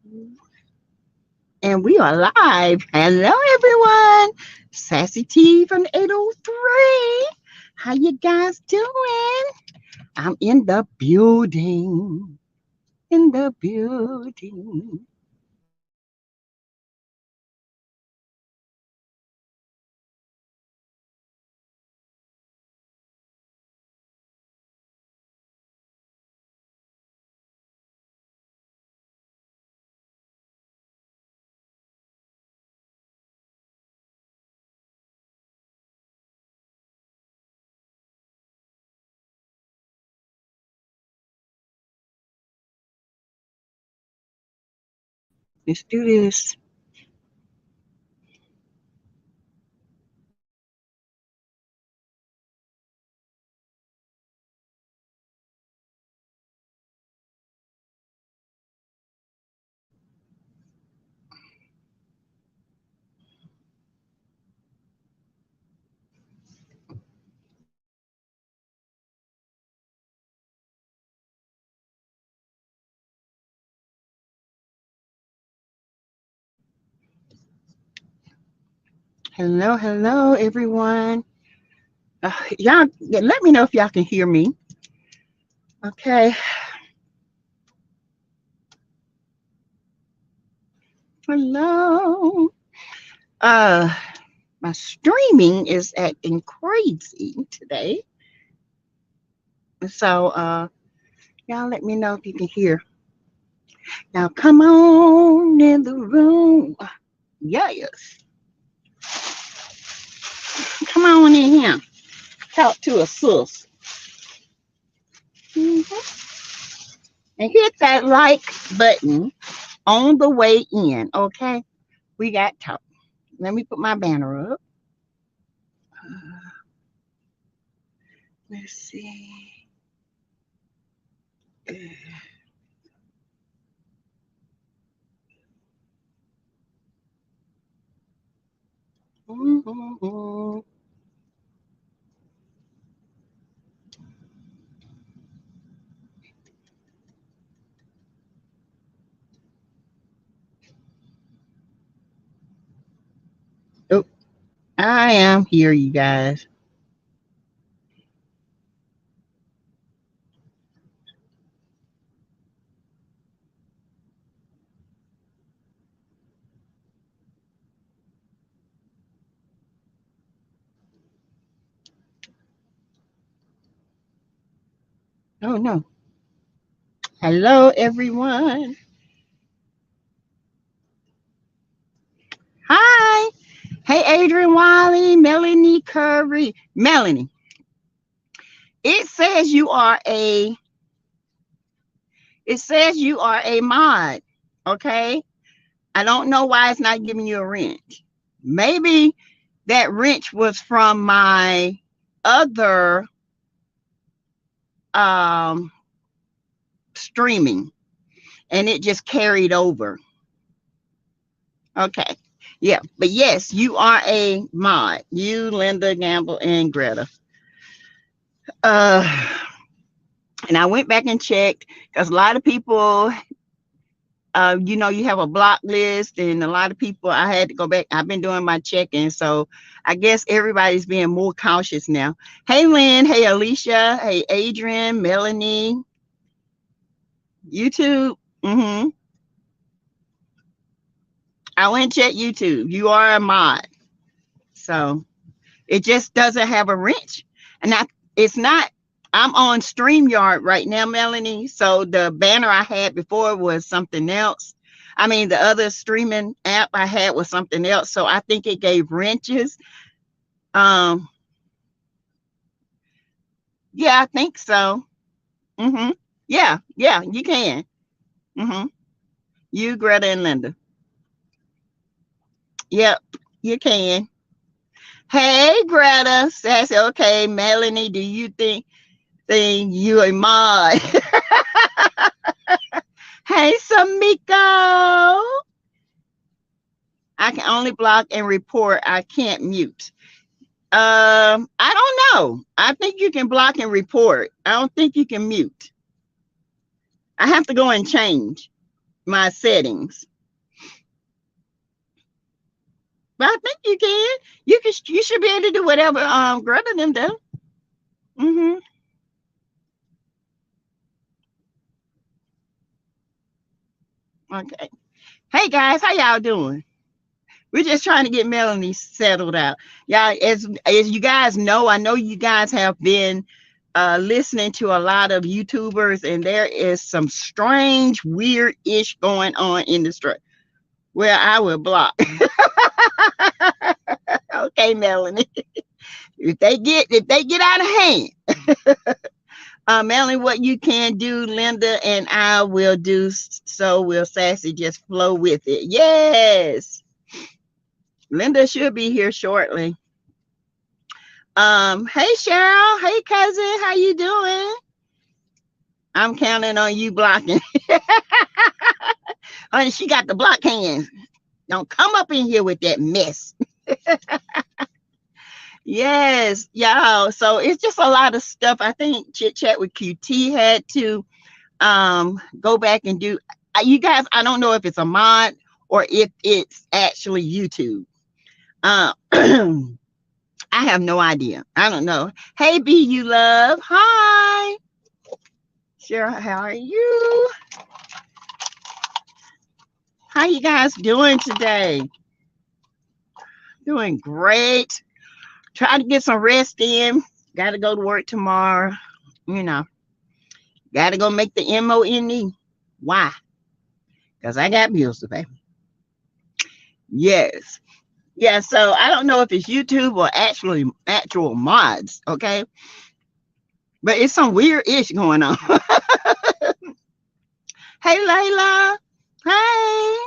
And we are live. Hello, everyone. Sassy T from 803. How you guys doing? I'm in the building. In the building. Let's do this. Hello, hello, everyone. Y'all, let me know if y'all can hear me. Okay. Hello. Uh, my streaming is acting crazy today. So, y'all let me know if you can hear. Now, come on in the room. Yes. Come on in here. Talk to a sis. Mhm. And hit that like button on the way in. Okay. We got talk. Let me put my banner up. Let's see. Mhm. Oh, I am here, you guys. Oh, no. Hello, everyone. Hi. Hey, Adrian Wiley, Melanie Curry. Melanie, it says you are a it says you are a mod. Okay. I don't know why it's not giving you a wrench. Maybe that wrench was from my other um streaming and it just carried over. Okay. Yeah. But yes, you are a mod. You, Linda, Gamble, and Greta. Uh and I went back and checked because a lot of people you have a block list, and a lot of people, I had to go back. I've been doing my checking, so I guess everybody's being more cautious now. Hey, Lynn. Hey, Alicia. Hey, Adrian, Melanie, YouTube. I went and checked YouTube. You are a mod, so it just doesn't have a wrench, and it's not. I'm on StreamYard right now, Melanie. So the banner I had before was something else. I mean, the other streaming app I had was something else. So I think it gave wrenches. Um, yeah, I think so. hmm Yeah, yeah, you can. hmm You, Greta, and Linda. Yep, you can. Hey, Greta. Sassy, okay, Melanie, do you think you a mod? Hey, Samiko. I can only block and report. I can't mute. I don't know. I think you can block and report. I don't think you can mute. I have to go and change. my settings. But I think you can. You should be able to do whatever Greta and them do. Mm-hmm. Okay. Hey guys, how y'all doing? We're just trying to get Melanie settled out. Yeah, as you guys know, I know you guys have been listening to a lot of YouTubers, and there is some strange, weird ish going on in the street where I will block. Okay, Melanie. If they get out of hand, Melanie, what you can do, Linda and I will do. So will Sassy. Just flow with it. Yes, Linda should be here shortly. Hey Cheryl, hey cousin, how you doing? I'm counting on you blocking. Honey, she got the block hands. Don't come up in here with that mess. Yes, y'all. So it's just a lot of stuff. I think Chit Chat with QT had to go back and do. You guys, I don't know if it's a mod or if it's actually YouTube. I have no idea. I don't know. Hey, B, you love. Hi. Cheryl, how are you? How you guys doing today? Doing great. Try to get some rest in. Got to go to work tomorrow. You know, got to go make the MONE. Why? Because I got bills to pay. Yes. Yeah, so I don't know if it's YouTube or actual mods, okay? But it's some weird ish going on. Hey Layla. Hey.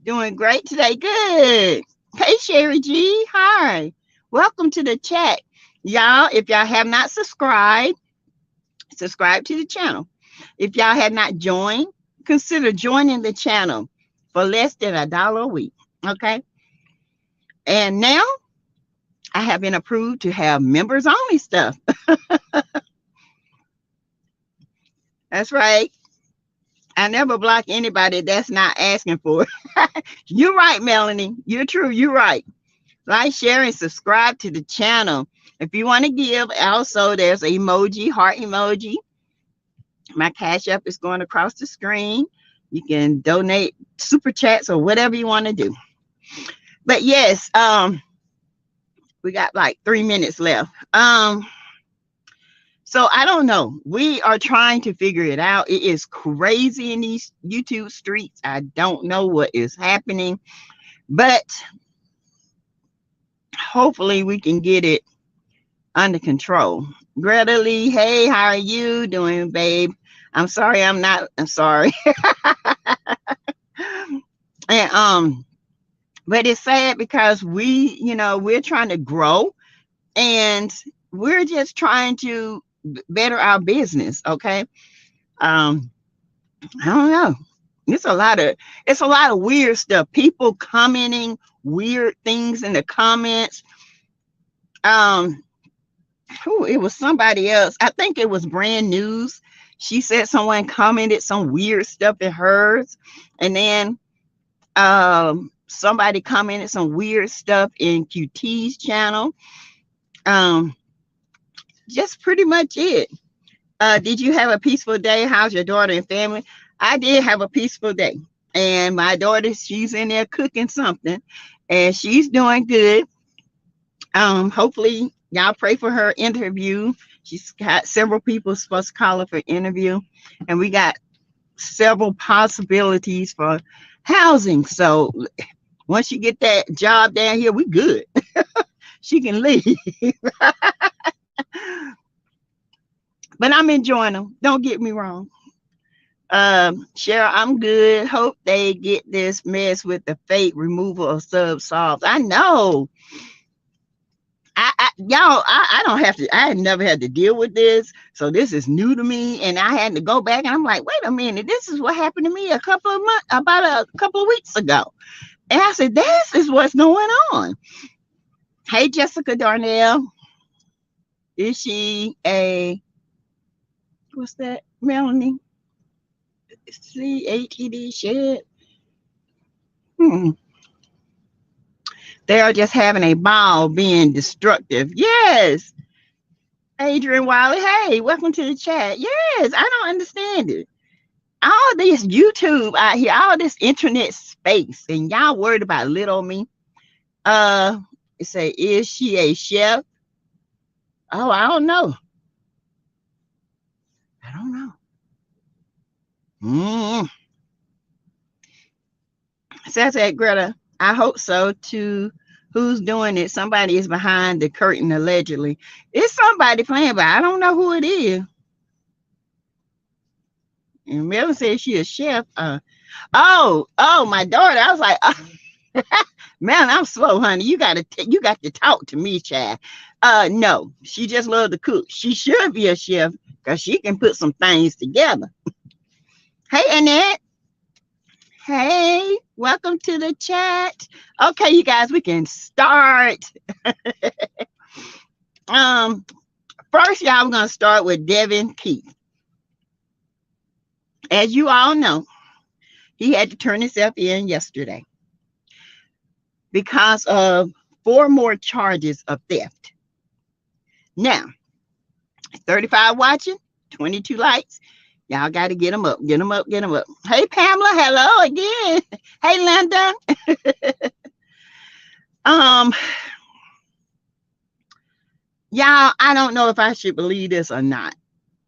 Doing great today. Good. Hey Sherry G. Hi. Welcome to the chat. Y'all, if y'all have not subscribed, subscribe to the channel. If y'all have not joined, consider joining the channel for less than $1 a week. Okay. And now I have been approved to have members only stuff. That's right. I never block anybody that's not asking for it. You're right, Melanie. You're true. You're right. Like, share, and subscribe to the channel. If you want to give, also there's an emoji, heart emoji. My Cash App is going across the screen. You can donate super chats or whatever you want to do. But yes, we got like 3 minutes left. So I don't know. We are trying to figure it out. It is crazy in these YouTube streets. I don't know what is happening, but hopefully we can get it under control. Greta Lee, hey, how are you doing, babe? I'm sorry, I'm sorry. And but it's sad because we're trying to grow, and we're just trying to better our business. Okay. I don't know. It's a lot of weird stuff. People commenting weird things in the comments. It was somebody else. I think it was Brand News. She said someone commented some weird stuff in hers, and then somebody commented some weird stuff in QT's channel. Just pretty much it. Did you have a peaceful day? How's your daughter and family? I did have a peaceful day, and my daughter, she's in there cooking something, and she's doing good. Hopefully y'all pray for her interview. She's got several people supposed to call her for interview, and we got several possibilities for housing. So once you get that job down here, we good. She can leave. But I'm enjoying them. Don't get me wrong. Cheryl, I'm good. Hope they get this mess with the fake removal of sub solved. I know. I don't have to. I had never had to deal with this, so this is new to me. And I had to go back, and I'm like, wait a minute, this is what happened to me about a couple of weeks ago. And I said, this is what's going on. Hey, Jessica Darnell, is she a what's that, Melanie? CATD shed. Hmm. They are just having a ball being destructive. Yes. Adrian Wiley, hey, welcome to the chat. Yes, I don't understand it. All this YouTube out here, all this internet space, and y'all worried about little me. It say, is she a chef? Oh, I don't know. I don't know. Says that Greta. I hope so too. Who's doing it? Somebody is behind the curtain allegedly. It's somebody playing, but I don't know who it is. And Melvin says she a chef. Oh, my daughter. I was like, man, I'm slow, honey. You got to talk to me, child. No, she just love to cook. She should be a chef because she can put some things together. Hey, Annette. Hey, welcome to the chat. Okay, you guys, we can start. First, y'all, we're gonna start with Devyn Keith. As you all know, he had to turn himself in yesterday because of 4 more charges of theft. Now, 35 watching, 22 likes. Y'all got to get them up, get them up, get them up. Hey, Pamela, hello again. Hey, Linda. Y'all, I don't know if I should believe this or not.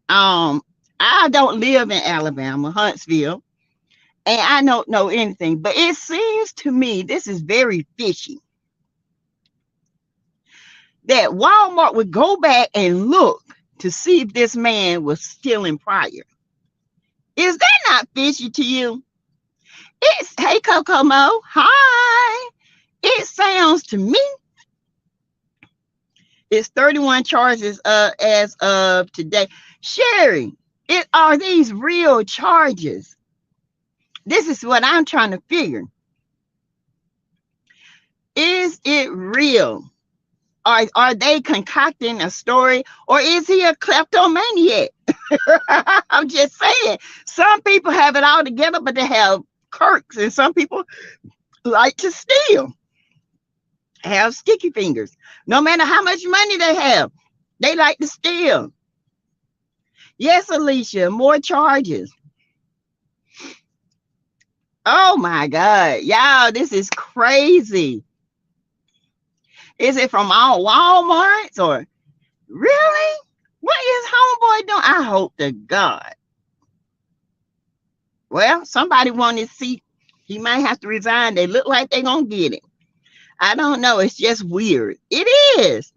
I don't live in Alabama, Huntsville, and I don't know anything, but it seems to me this is very fishy. That Walmart would go back and look to see if this man was stealing prior. Is that not fishy to you? Hey, Kokomo. Hi. It sounds to me it's 31 charges as of today. Sherry, are these real charges? This is what I'm trying to figure. Is it real? Are they concocting a story, or is he a kleptomaniac? I'm just saying. Some people have it all together, but they have quirks, and some people like to steal, have sticky fingers. No matter how much money they have, they like to steal. Yes, Alicia, more charges. Oh my God, y'all, this is crazy. Is it from all Walmarts or really? What is homeboy doing? I hope to God. Well, somebody wanted his seat. He might have to resign. They look like they're going to get it. I don't know. It's just weird. It is.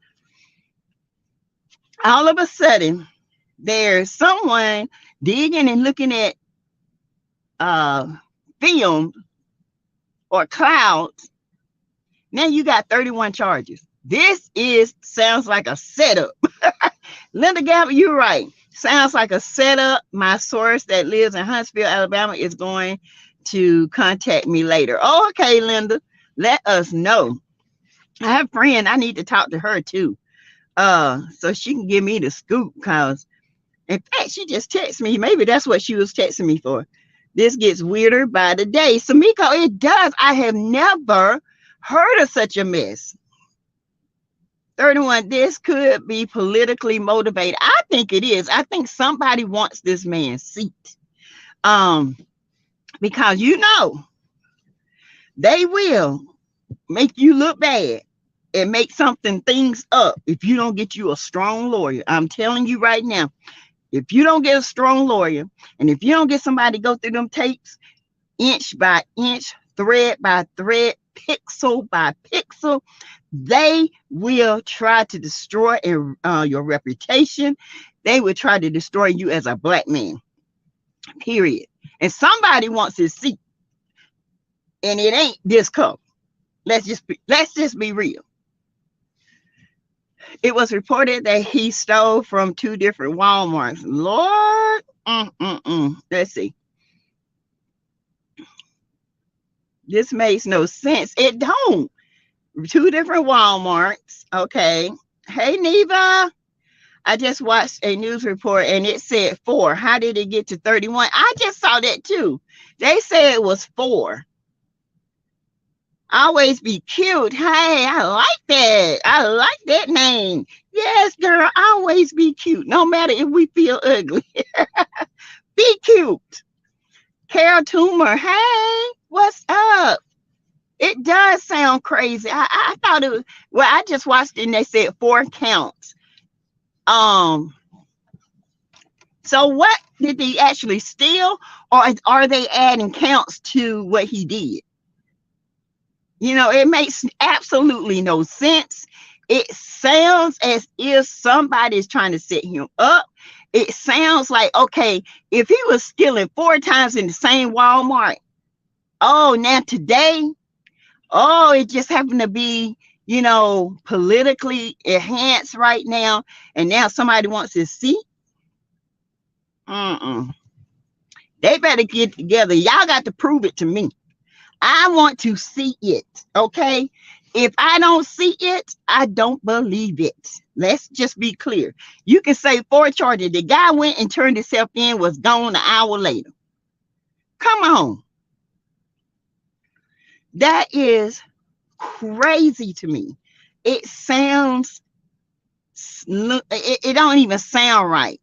All of a sudden, there's someone digging and looking at film or clouds. Now you got 31 charges. This sounds like a setup. Linda Gabby, you're right. Sounds like a setup. My source that lives in Huntsville, Alabama is going to contact me later. Oh, okay, Linda. Let us know. I have a friend. I need to talk to her too. So she can give me the scoop, because in fact, she just texted me. Maybe that's what she was texting me for. This gets weirder by the day. Samiko, it does. I have never heard of such a mess. 31, this could be politically motivated. I think it is. I think somebody wants this man's seat. Because they will make you look bad and make things up if you don't get you a strong lawyer. I'm telling you right now, if you don't get a strong lawyer, and if you don't get somebody to go through them tapes inch by inch, thread by thread, pixel by pixel, they will try to destroy your reputation. They will try to destroy you as a black man, period. And somebody wants his seat, and it ain't this color. Let's just be real. It was reported that he stole from 2 different Walmarts. Lord, let's see. This makes no sense. It don't. 2 different Walmarts. Okay. Hey, Neva. I just watched a news report and it said 4. How did it get to 31? I just saw that too. They said it was 4. Always be cute. Hey, I like that. I like that name. Yes, girl, always be cute. No matter if we feel ugly. Be cute. Carol Toomer, hey, what's up? It does sound crazy. I thought it was, well, I just watched it and they said 4 counts. So what did he actually steal, or are they adding counts to what he did? You know, it makes absolutely no sense. It sounds as if somebody is trying to set him up. It sounds like, okay, if he was stealing 4 times in the same Walmart, oh, now today, oh, it just happened to be, you know, politically enhanced right now, and now somebody wants to see. They better get together. Y'all got to prove it to me. I want to see it, okay? If I don't see it, I don't believe it. Let's just be clear. You can say 4 charges. The guy went and turned himself in, was gone an hour later. Come on. That is crazy to me. It sounds, it don't even sound right.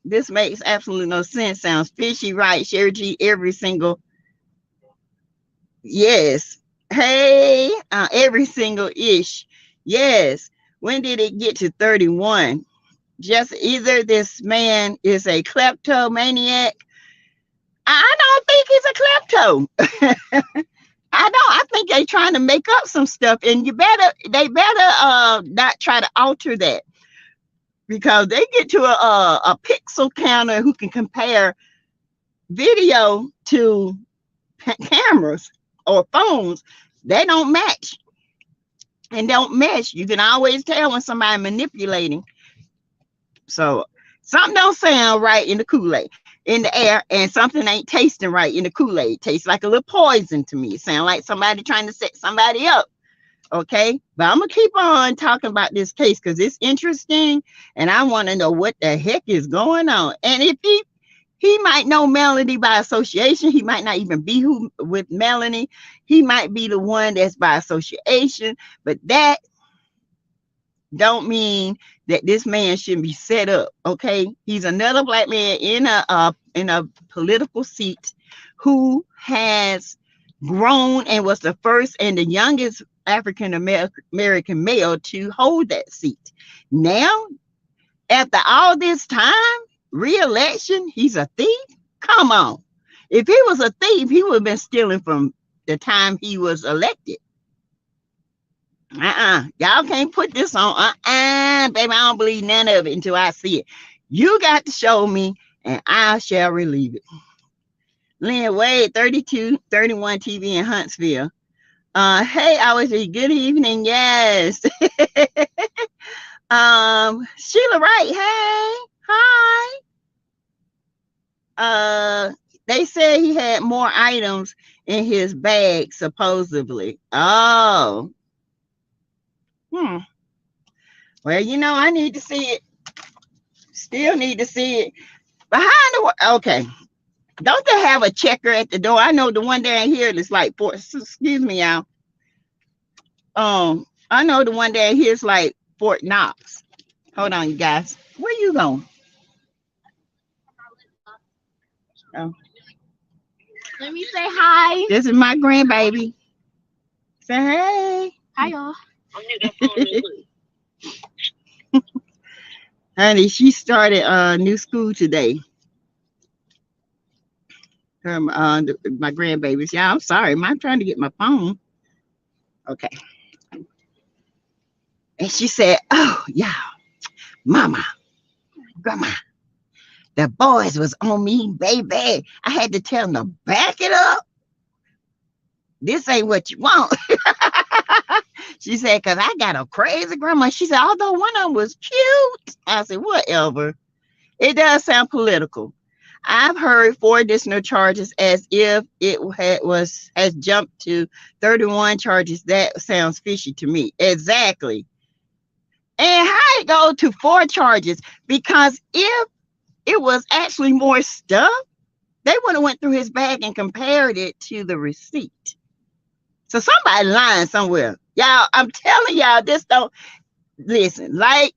This makes absolutely no sense. Sounds fishy, right? Sherry G, every single, yes. Hey, every single ish. Yes. When did it get to 31? Just either this man is a kleptomaniac. I don't think he's a klepto. I think they're trying to make up some stuff, and they better not try to alter that, because they get to a pixel counter who can compare video to cameras or phones. They don't match and don't mesh. You can always tell when somebody manipulating. So something don't sound right in the Kool-Aid, in the air, and something ain't tasting right in the Kool-Aid. Tastes like a little poison to me. It sounds like somebody trying to set somebody up. Okay, but I'm gonna keep on talking about this case because it's interesting, and I want to know what the heck is going on. And if he might know Melanie by association, he might not even be with Melanie. He might be the one that's by association, but that don't mean that this man shouldn't be set up. Okay, he's another black man in a political seat who has grown and was the first and the youngest African American male to hold that seat. Now, after all this time, re-election, he's a thief? Come on. If he was a thief, he would have been stealing from the time he was elected. Y'all can't put this on. Baby, I don't believe none of it until I see it. You got to show me, and I shall relieve it. Lynn Wade, 3231 TV in Huntsville. Hey, I was a good evening. Yes. Sheila Wright, hey, hi. They said he had more items in his bag, supposedly. Oh. Well, you know, I need to see it. Still need to see it. Behind the, okay. Don't they have a checker at the door? I know the one down here is like excuse me, y'all. I know the one down here is like Fort Knox. Hold on, you guys. Where you going? Oh. Let me say hi. This is my grandbaby. Say hey. Hi, y'all. Honey, she started new school today. My grandbabies. Yeah, I'm sorry. I'm trying to get my phone. Okay. And she said, oh, yeah, mama, grandma, the boys was on me, baby. I had to tell them to back it up. This ain't what you want. She said, because I got a crazy grandma. She said, although one of them was cute. I said, whatever. It does sound political. I've heard 4 additional charges as if it has jumped to 31 charges. That sounds fishy to me. Exactly. And how it go to 4 charges? Because if it was actually more stuff, they would have went through his bag and compared it to the receipt. So somebody lying somewhere. Y'all, I'm telling y'all, this don't listen. Like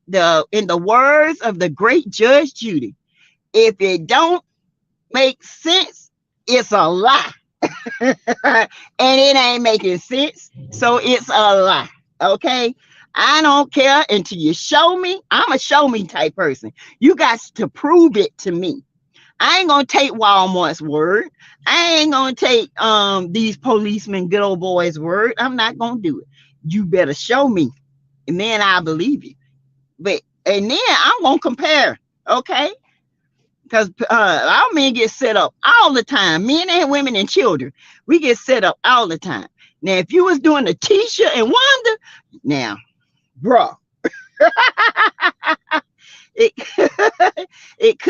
in the words of the great Judge Judy, if it don't make sense, it's a lie. And it ain't making sense. So it's a lie. Okay. I don't care until you show me. I'm a show me type person. You got to prove it to me. I ain't gonna take Walmart's word. I ain't gonna take these policemen, good old boys' word. I'm not gonna do it. You better show me, and then I believe you. And then I'm gonna compare, okay? Because our men get set up all the time. Men and women and children, we get set up all the time. Now, if you was doing the Tisha and Wanda, now, bro, it it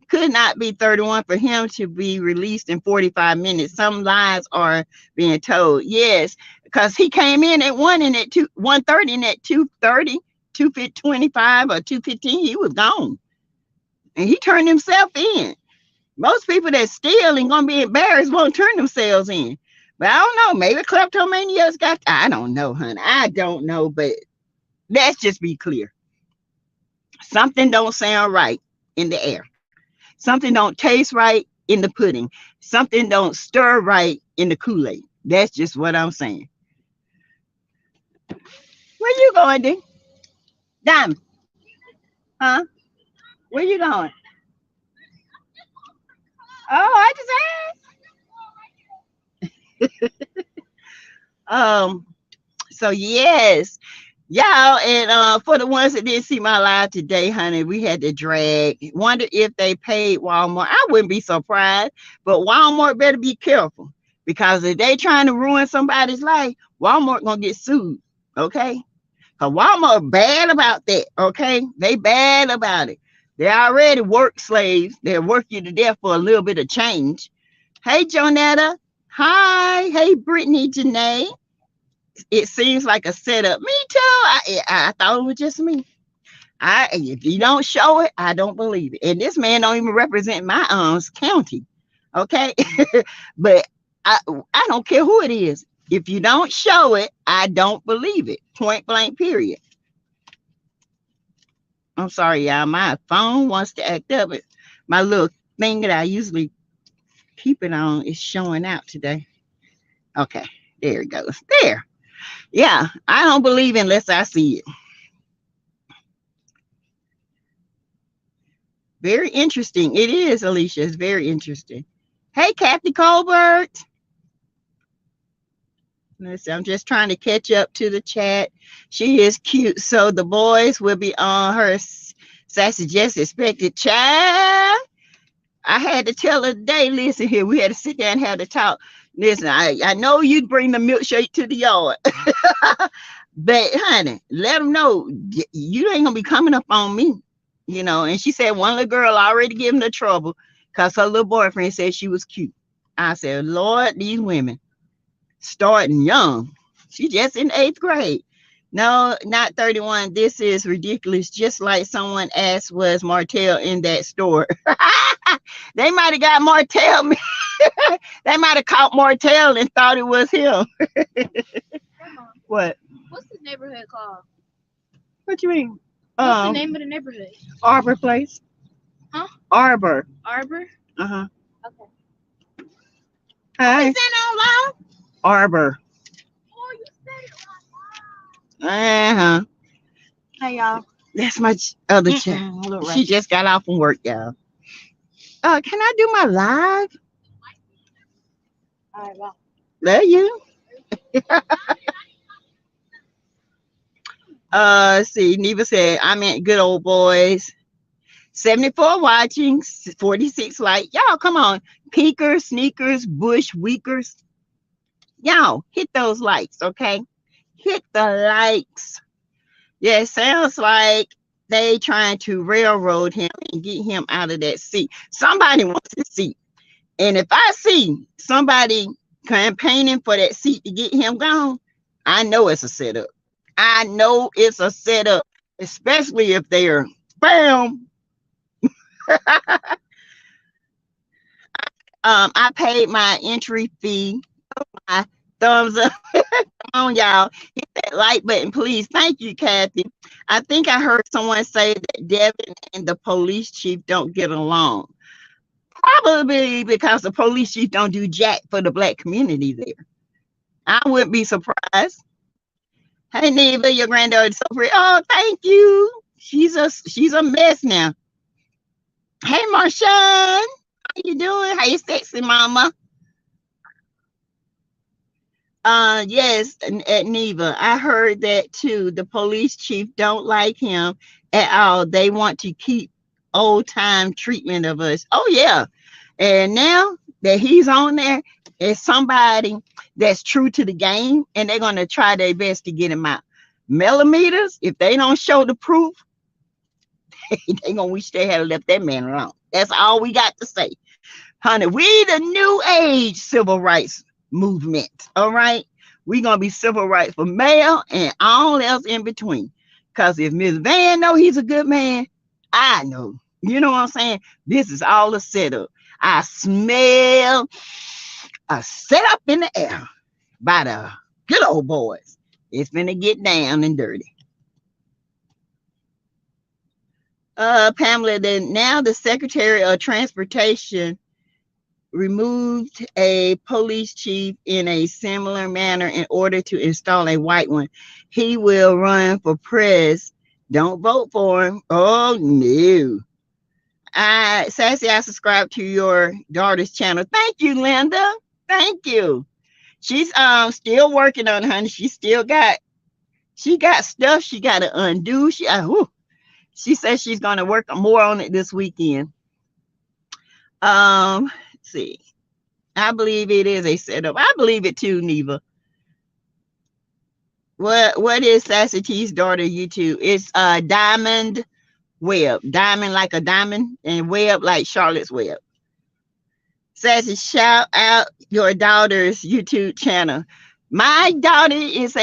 could not be 31 for him to be released in 45 minutes. Some lies are being told. Yes, because he came in at 1 and at 1:30 and at 2:30, 2:25 or 2:15, he was gone. And he turned himself in. Most people that steal and gonna be embarrassed won't turn themselves in. But I don't know. Maybe kleptomaniacs got. I don't know, honey. I don't know. But let's just be clear. Something don't sound right in the air. Something don't taste right in the pudding. Something don't stir right in the Kool-Aid. That's just what I'm saying. Where you going, D? Diamond? Huh? Where you going? Oh, I just asked. So yes, y'all, and for the ones that didn't see my live today, honey, we had to drag. Wonder if they paid Walmart. I wouldn't be surprised, but Walmart better be careful, because if they trying to ruin somebody's life, Walmart gonna get sued. Okay, because Walmart bad about that. Okay, they bad about it. They already work slaves. They'll work you to death for a little bit of change. Hey, Jonetta. Hi. Hey, Brittany, Janae. It seems like a setup. Me too. I thought it was just me. If you don't show it, I don't believe it. And this man don't even represent my county. Okay. But I don't care who it is. If you don't show it, I don't believe it. Point blank, period. I'm sorry, y'all. My phone wants to act up. My little thing that I usually keep it on is showing out today. Okay, there it goes. There. Yeah, I don't believe unless I see it. Very interesting. It is, Alicia. It's very interesting. Hey, Kathy Colbert. Listen, I'm just trying to catch up to the chat. She is cute. So the boys will be on her Sassy Jess expected child. I had to tell her today, listen here, we had to sit down and have the talk. Listen, I know you'd bring the milkshake to the yard. But honey, let them know you ain't gonna be coming up on me. You know, and she said one little girl already giving her trouble because her little boyfriend said she was cute. I said, Lord, these women starting young. She just in 8th grade. No, not 31. This is ridiculous. Just like someone asked, was Martell in that store? They might have got Martell. They might have caught Martell and thought it was him. Grandma, What? what's this neighborhood called? What you mean? What's the name of the neighborhood? Arbor Place. Huh? Arbor. Arbor? Uh-huh. Okay. Hi. Is that out loud? Arbor. Oh, you said it out loud. Uh-huh. Hey, y'all. That's my other chat. She just got off from work, y'all. Can I do my live? All right, well. Love you. See, Neva said, I meant good old boys. 74 watching, 46 like. Y'all, come on. Peekers, sneakers, bush, weakers. Y'all, hit those likes, okay? Hit the likes. Yeah, it sounds like they trying to railroad him and get him out of that seat. Somebody wants a seat. And if I see somebody campaigning for that seat to get him gone, I know it's a setup. I know it's a setup. especially if they're bam. I paid my entry fee. My thumbs up. Come on, y'all. Hit that like button, please. Thank you, Kathy. I think I heard someone say that Devin and the police chief don't get along. Probably because the police chief don't do jack for the black community there. I wouldn't be surprised. Hey, Neva, your granddaughter's so pretty. Oh, thank you. She's a mess now. Hey, Marshawn, how you doing? Hey, sexy mama. Yes, at Neva, I heard that too. The police chief don't like him at all. They want to keep old time treatment of us. Oh yeah, and now that he's on there, it's somebody that's true to the game, and they're gonna try their best to get him out. Millimeters, if they don't show the proof, they gonna wish they had left that man alone. That's all we got to say, honey. We the new age civil rights movement. All right, we gonna be civil rights for male and all else in between. Cause if Miss Van know he's a good man, I know. You know what I'm saying? This is all a setup. I smell a setup in the air by the good old boys. It's gonna get down and dirty. Pamela, then now the Secretary of Transportation removed a police chief in a similar manner in order to install a white one. He will run for press. Don't vote for him. Oh no. Sassy, I subscribe to your daughter's channel. Thank you, Linda. Thank you. She's still working on it, honey. She got stuff she got to undo. She says she's gonna work more on it this weekend. Let's see. I believe it is a setup. I believe it too, Neva. What is Sassy T's daughter YouTube? It's Diamond Web. Diamond like a diamond and web like Charlotte's Web. Sassy, shout out your daughter's YouTube channel. My daughter has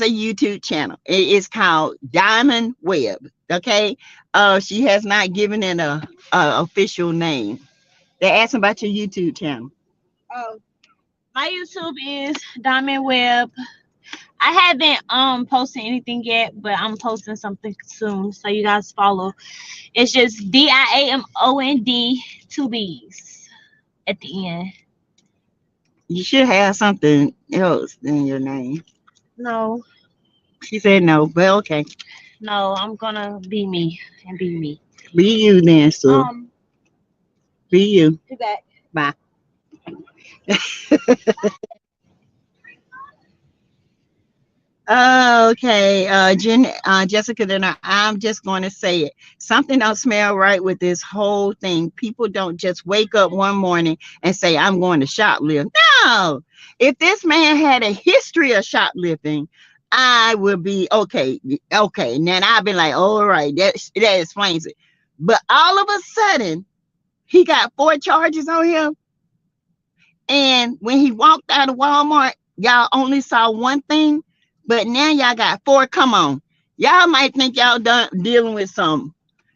a YouTube channel. It is called Diamond Web. Okay. She has not given it a official name. They're asking about your YouTube channel. Oh, my YouTube is Diamond Web. I haven't posted anything yet, but I'm posting something soon, so you guys follow. It's just DIAMOND 2 B's at the end. You should have something else in your name. No. She said no, but okay. No, I'm gonna be me and be me. Be you then, so. Be you. Be back. Bye. Okay, Jessica, then I'm just going to say it. Something don't smell right with this whole thing. People don't just wake up one morning and say, I'm going to shoplift. No, if this man had a history of shoplifting, I would be okay. And then I've been like, all right, that explains it. But all of a sudden, he got 4 charges on him. And when he walked out of Walmart, y'all only saw one thing. But now y'all got 4. Come on. Y'all might think y'all done dealing with something.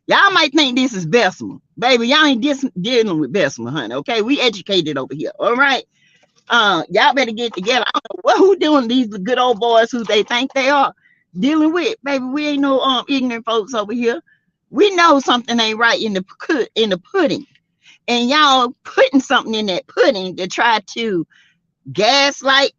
Y'all might think this is Bessemer. Baby, y'all ain't dealing with Bessemer, honey. Okay, we educated over here. All right. Y'all better get together. I don't know who doing these good old boys who they think they are dealing with. Baby, we ain't no ignorant folks over here. We know something ain't right in the pudding. And y'all putting something in that pudding to try to gaslight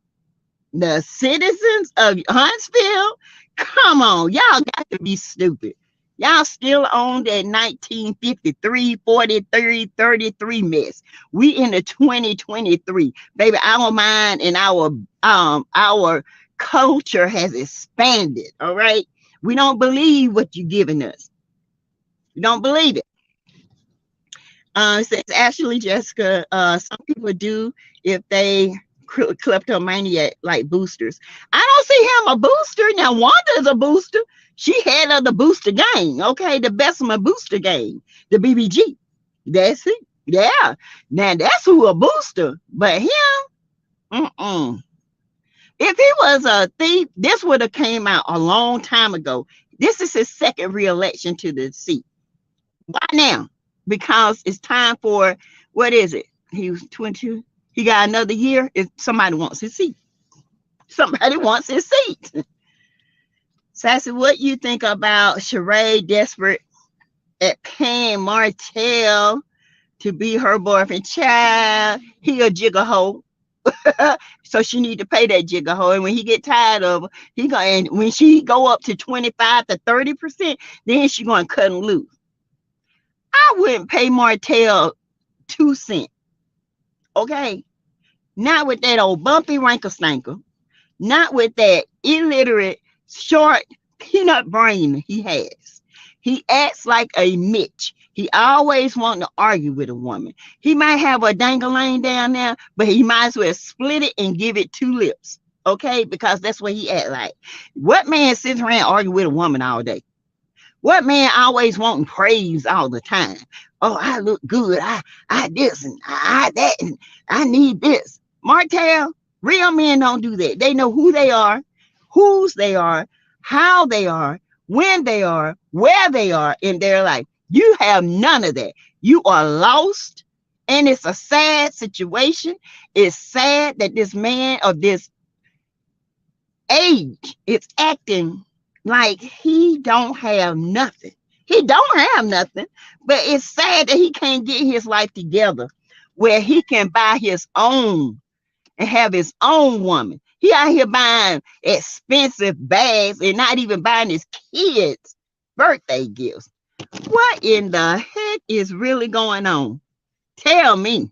the citizens of Huntsville. Come on, y'all got to be stupid. Y'all still on that 1953, 43, 33 mess. We in the 2023. Baby, our mind and our culture has expanded. All right. We don't believe what you're giving us. We don't believe it. It says Ashley Jessica, some people do if they kleptomaniac like boosters. I don't see him a booster. Now Wanda is a booster. She head of the booster gang. Okay, the Bessemer booster gang, the BBG. That's it. Yeah. Now that's who a booster. But him, if he was a thief, this would have came out a long time ago. This is his second reelection to the seat. Why now? Because it's time for, what is it? He was 22. He got another year. If somebody wants his seat, somebody wants his seat. Sassy, what you think about Sheree desperate at paying Martell to be her boyfriend? Child, he a jigger hoe. So she need to pay that jigger hoe. And when he get tired of her, he gonna, and when she go up to 25 to 30%, then she gonna cut him loose. I wouldn't pay Martell 2 cents. Okay. Not with that old bumpy rankle stanker. Not with that illiterate, short peanut brain he has. He acts like a Mitch. He always want to argue with a woman. He might have a dangling down there, but he might as well split it and give it 2 lips. Okay? Because that's what he act like. What man sits around arguing with a woman all day? What man always wanting praise all the time? Oh, I look good. I this and I that and I need this. Martell, real men don't do that. They know who they are, whose they are, how they are, when they are, where they are in their life. You have none of that. You are lost, and it's a sad situation. It's sad that this man of this age is acting like he don't have nothing. He don't have nothing, but it's sad that he can't get his life together where he can buy his own and have his own woman. He out here buying expensive bags and not even buying his kids birthday gifts. What in the heck is really going on? Tell me.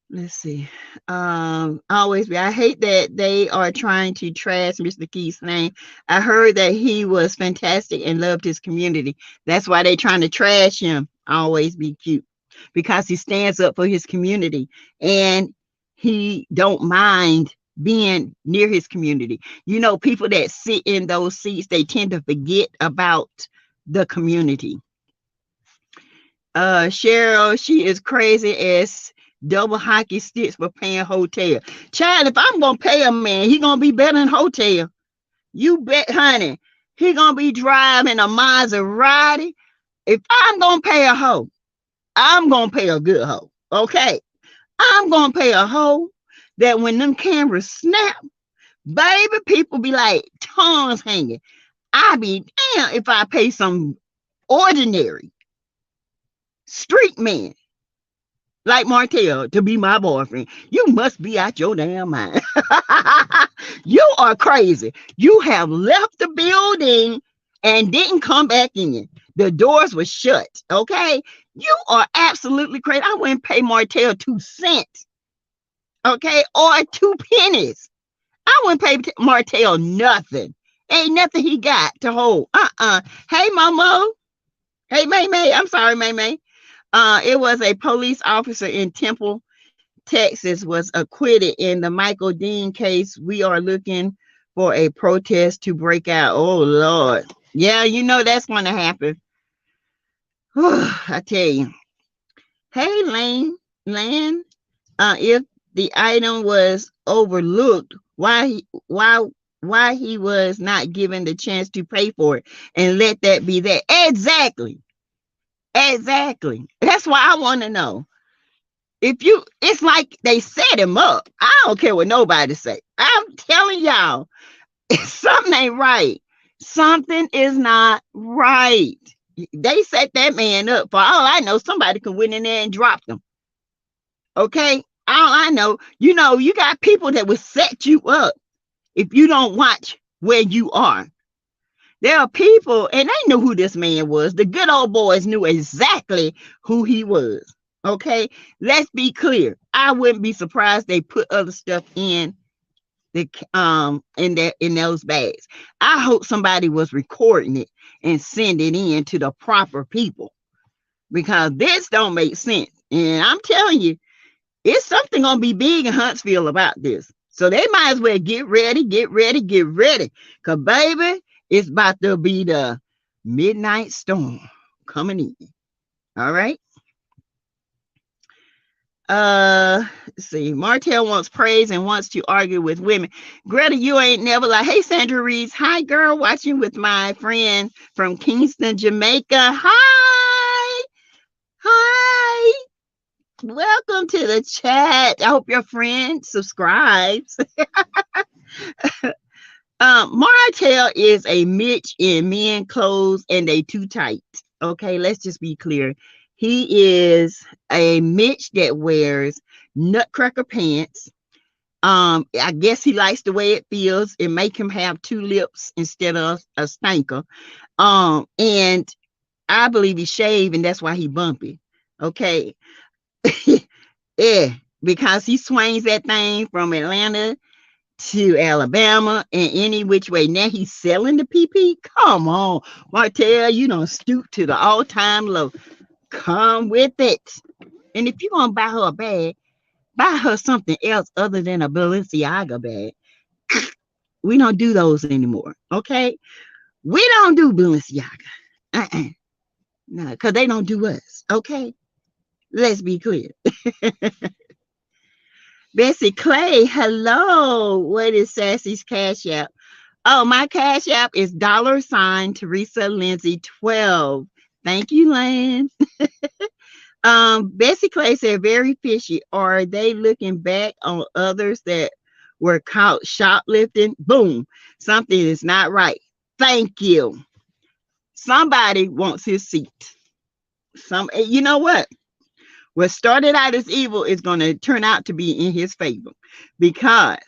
Let's see. I hate that they are trying to trash Mr. Keith's name. I heard that he was fantastic and loved his community. That's why they're trying to trash him. Always be cute, because he stands up for his community and he don't mind being near his community. You know, people that sit in those seats, they tend to forget about the community. Cheryl, she is crazy as double hockey sticks for paying hotel. Child, if I'm gonna pay a man, he gonna be better than hotel. You bet, honey. He gonna be driving a Maserati. If I'm gonna pay a hoe, I'm gonna pay a good hoe. Okay. I'm gonna pay a hoe that when them cameras snap, baby, people be like tongues hanging. I be damn if I pay some ordinary street man like Martell to be my boyfriend. You must be out your damn mind. You are crazy. You have left the building and didn't come back in. The doors were shut. Okay. You are absolutely crazy. I wouldn't pay Martell 2 cents. Okay. Or 2 pennies. I wouldn't pay Martell nothing. Ain't nothing he got to hold. Hey, Momo. Hey, May May. I'm sorry, May May. It was a police officer in Temple, Texas, was acquitted in the Michael Dean case. We are looking for a protest to break out. Oh, Lord. Yeah, you know that's going to happen. I tell you. Hey, Lane, if the item was overlooked, why he was not given the chance to pay for it, and let that be that. Exactly. That's why I want to know. It's like they set him up. I don't care what nobody say. I'm telling y'all, something ain't right. Something is not right. They set that man up. For all I know, somebody could went in there and dropped him. Okay? All I know, you got people that will set you up if you don't watch where you are. There are people, and they knew who this man was. The good old boys knew exactly who he was. Okay? Let's be clear. I wouldn't be surprised they put other stuff in those bags. I hope somebody was recording it and send it in to the proper people, because this don't make sense. And I'm telling you, it's something gonna be big in Huntsville about this. So they might as well get ready. Cause baby, it's about to be the midnight storm coming in. All right. Let's see. Martell wants praise and wants to argue with women. Greta, you ain't never like, hey, Sandra Reeves. Hi, girl, watching with my friend from Kingston, Jamaica. Hi. Hi. Welcome to the chat. I hope your friend subscribes. Martell is a Mitch in men clothes and they too tight. Okay, let's just be clear. He is a Mitch that wears nutcracker pants. I guess he likes the way it feels. It make him have two lips instead of a stinker. And I believe he shaved and that's why he bumpy. Okay. Yeah, because he swings that thing from Atlanta to Alabama and any which way. Now he's selling the PP. Come on, Martell, you don't stoop to the all-time low. Come with it. And if you're gonna buy her a bag, buy her something else other than a Balenciaga bag. We don't do those anymore. Okay, we don't do Balenciaga. No, because they don't do us. Okay, let's be clear. Bessie Clay, hello. What is Sassy's Cash App? Oh, my Cash App is $ Teresa Lindsay 12. Thank you, Lance. Bessie Clay said, very fishy. Are they looking back on others that were caught shoplifting? Boom. Something is not right. Thank you. Somebody wants his seat. You know what? What started out as evil is going to turn out to be in his favor, because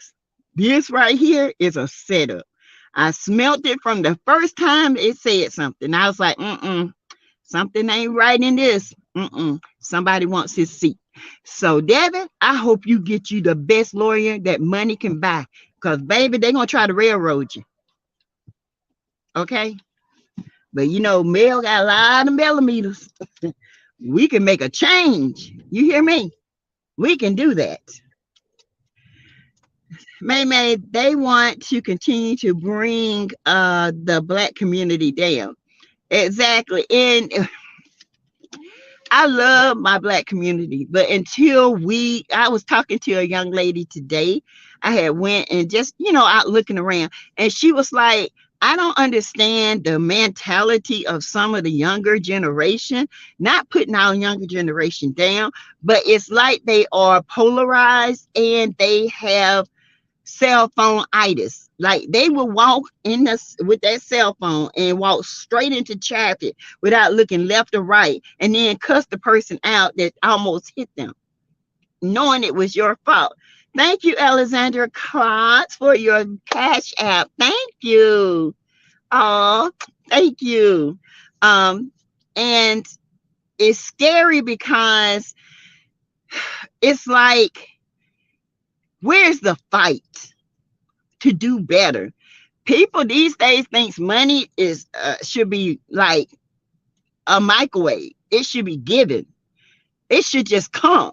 this right here is a setup. I smelt it from the first time it said something. I was like, something ain't right in this. Somebody wants his seat. So, Devin, I hope you get you the best lawyer that money can buy, because, baby, they're going to try to railroad you. Okay? But, you know, Mel got a lot of millimeters. We can make a change. You hear me? We can do that. May, they want to continue to bring the Black community down. Exactly. And I love my Black community, but until I was talking to a young lady today. I had went and just, out looking around, and she was like, I don't understand the mentality of some of the younger generation, not putting our younger generation down, but it's like they are polarized and they have cell phone itis. Like they will walk with that cell phone and walk straight into traffic without looking left or right, and then cuss the person out that almost hit them, knowing it was your fault. Thank you, Alexandra Klotz, for your Cash App. Thank you. Oh, thank you. And it's scary because it's like, where's the fight to do better? People these days thinks money is should be like a microwave. It should be given. It should just come.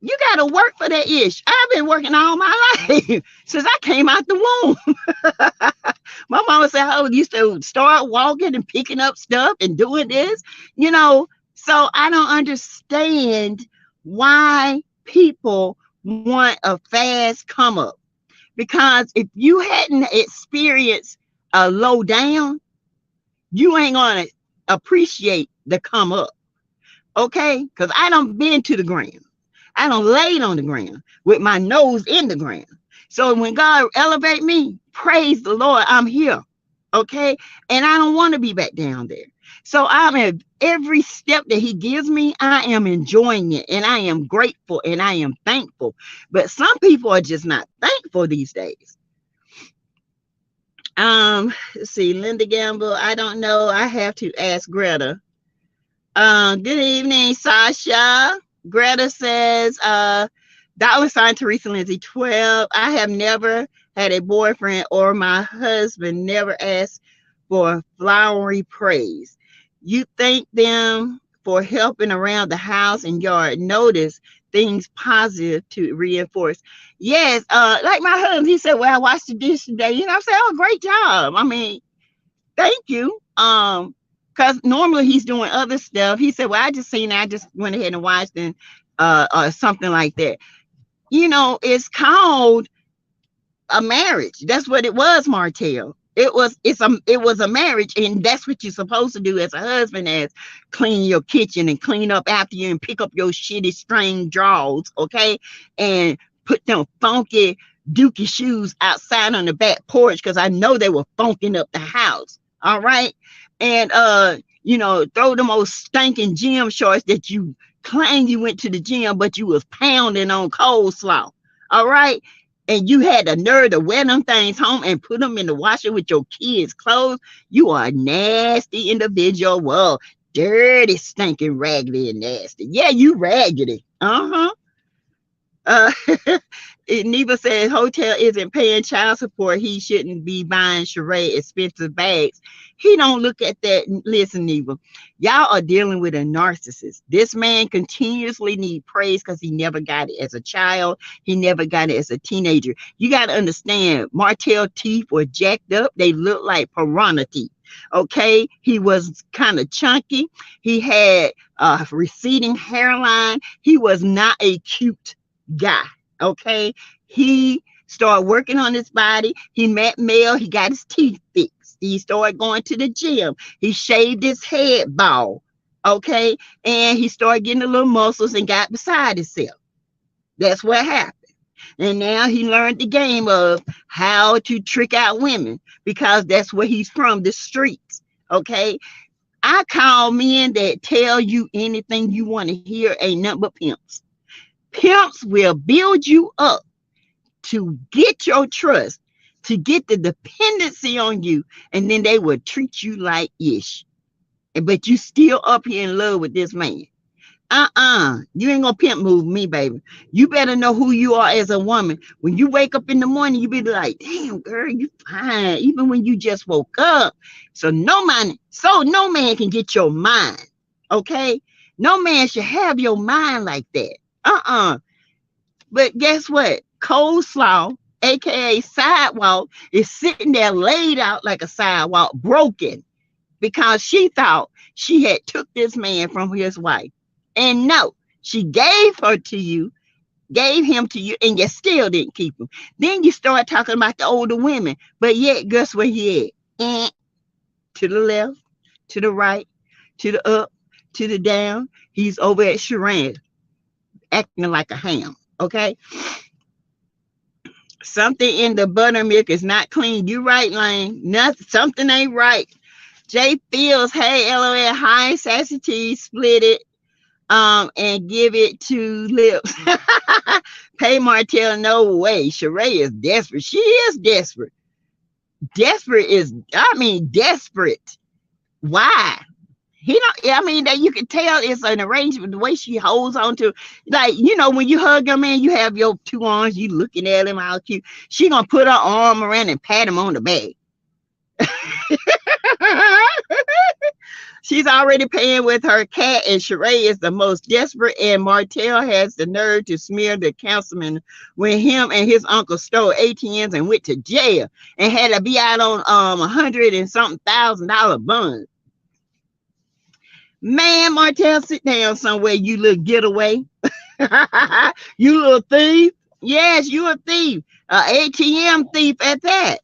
You got to work for that ish. I've been working all my life since I came out the womb. My mama said, I used to start walking and picking up stuff and doing this, So I don't understand why people want a fast come up. Because if you hadn't experienced a low down, you ain't going to appreciate the come up. Okay? Because I done been to the ground. I done laid on the ground with my nose in the ground. So when God elevate me, praise the Lord, I'm here. Okay? And I don't want to be back down there. So I'm at every step that he gives me, I am enjoying it, and I am grateful, and I am thankful. But some people are just not thankful these days. Let's see, Linda Gamble, I don't know. I have to ask Greta. Good evening, Sasha. Greta says, $ Teresa Lindsay 12. I have never had a boyfriend or my husband never asked for flowery praise. You thank them for helping around the house and yard. Notice things positive to reinforce. Yes, like my husband, he said, well, I washed the dish today. I said, oh, great job. I mean, thank you. Because normally he's doing other stuff. He said, well, I just went ahead and watched, and or something like that. You know, it's called a marriage. That's what it was, Martell. It was a marriage, and that's what you're supposed to do as a husband, as clean your kitchen and clean up after you and pick up your shitty string drawers, okay? And put them funky dookie shoes outside on the back porch, because I know they were funking up the house. All right. And you know, throw them old stinking gym shorts that you claim you went to the gym, but you was pounding on coleslaw. All right. And you had the nerve to wear them things home and put them in the washer with your kids' clothes. You are a nasty individual. Well, dirty, stinking, raggedy, and nasty. Yeah, you raggedy. Uh-huh. Neva said hotel isn't paying child support. He shouldn't be buying Sheree expensive bags. He don't look at that. Listen, Neva, y'all are dealing with a narcissist. This man continuously need praise because he never got it as a child. He never got it as a teenager. You got to understand, Martell teeth were jacked up. They look like piranha teeth. Okay, he was kind of chunky. He had a receding hairline. He was not a cute guy. Okay, he started working on his body. He met Mel. He got his teeth fixed. He started going to the gym. He shaved his head bald. Okay, and he started getting a little muscles and got beside himself. That's what happened. And now he learned the game of how to trick out women, because that's where he's from, the streets. Okay, I call men that tell you anything you want to hear ain't nothing but pimps. Pimps will build you up to get your trust, to get the dependency on you, and then they will treat you like ish. But you still up here in love with this man. You ain't gonna pimp move me, baby. You better know who you are as a woman. When you wake up in the morning, you be like, damn, girl, you fine, even when you just woke up. So no man can get your mind. Okay, no man should have your mind like that. But guess what? Coleslaw, aka sidewalk, is sitting there laid out like a sidewalk, broken, because she thought she had took this man from his wife. And no, she gave him to you, and you still didn't keep him. Then you start talking about the older women, but yet guess where he at? To the left, to the right, to the up, to the down. He's over at Sharon, acting like a ham. Okay, something in the buttermilk is not clean. You right, Lane. Nothing. Something ain't right. Jay Fields, hey, LOL, hi, Sassy T, split it, and give it to Lips. Pay Martell, no way. Sheree is desperate. She is desperate. Desperate. Why? He don't. I mean, that you can tell it's an arrangement. The way she holds on to, like, you know, when you hug a man, you have your two arms, you looking at him, how cute. She gonna put her arm around and pat him on the back. She's already paying with her cat, and Sheree is the most desperate. And Martell has the nerve to smear the councilman when him and his uncle stole ATMs and went to jail and had to be out on $100 and something $1,000 bond. Man, Martell, sit down somewhere, you little getaway. You little thief. Yes, you a thief. ATM thief at that.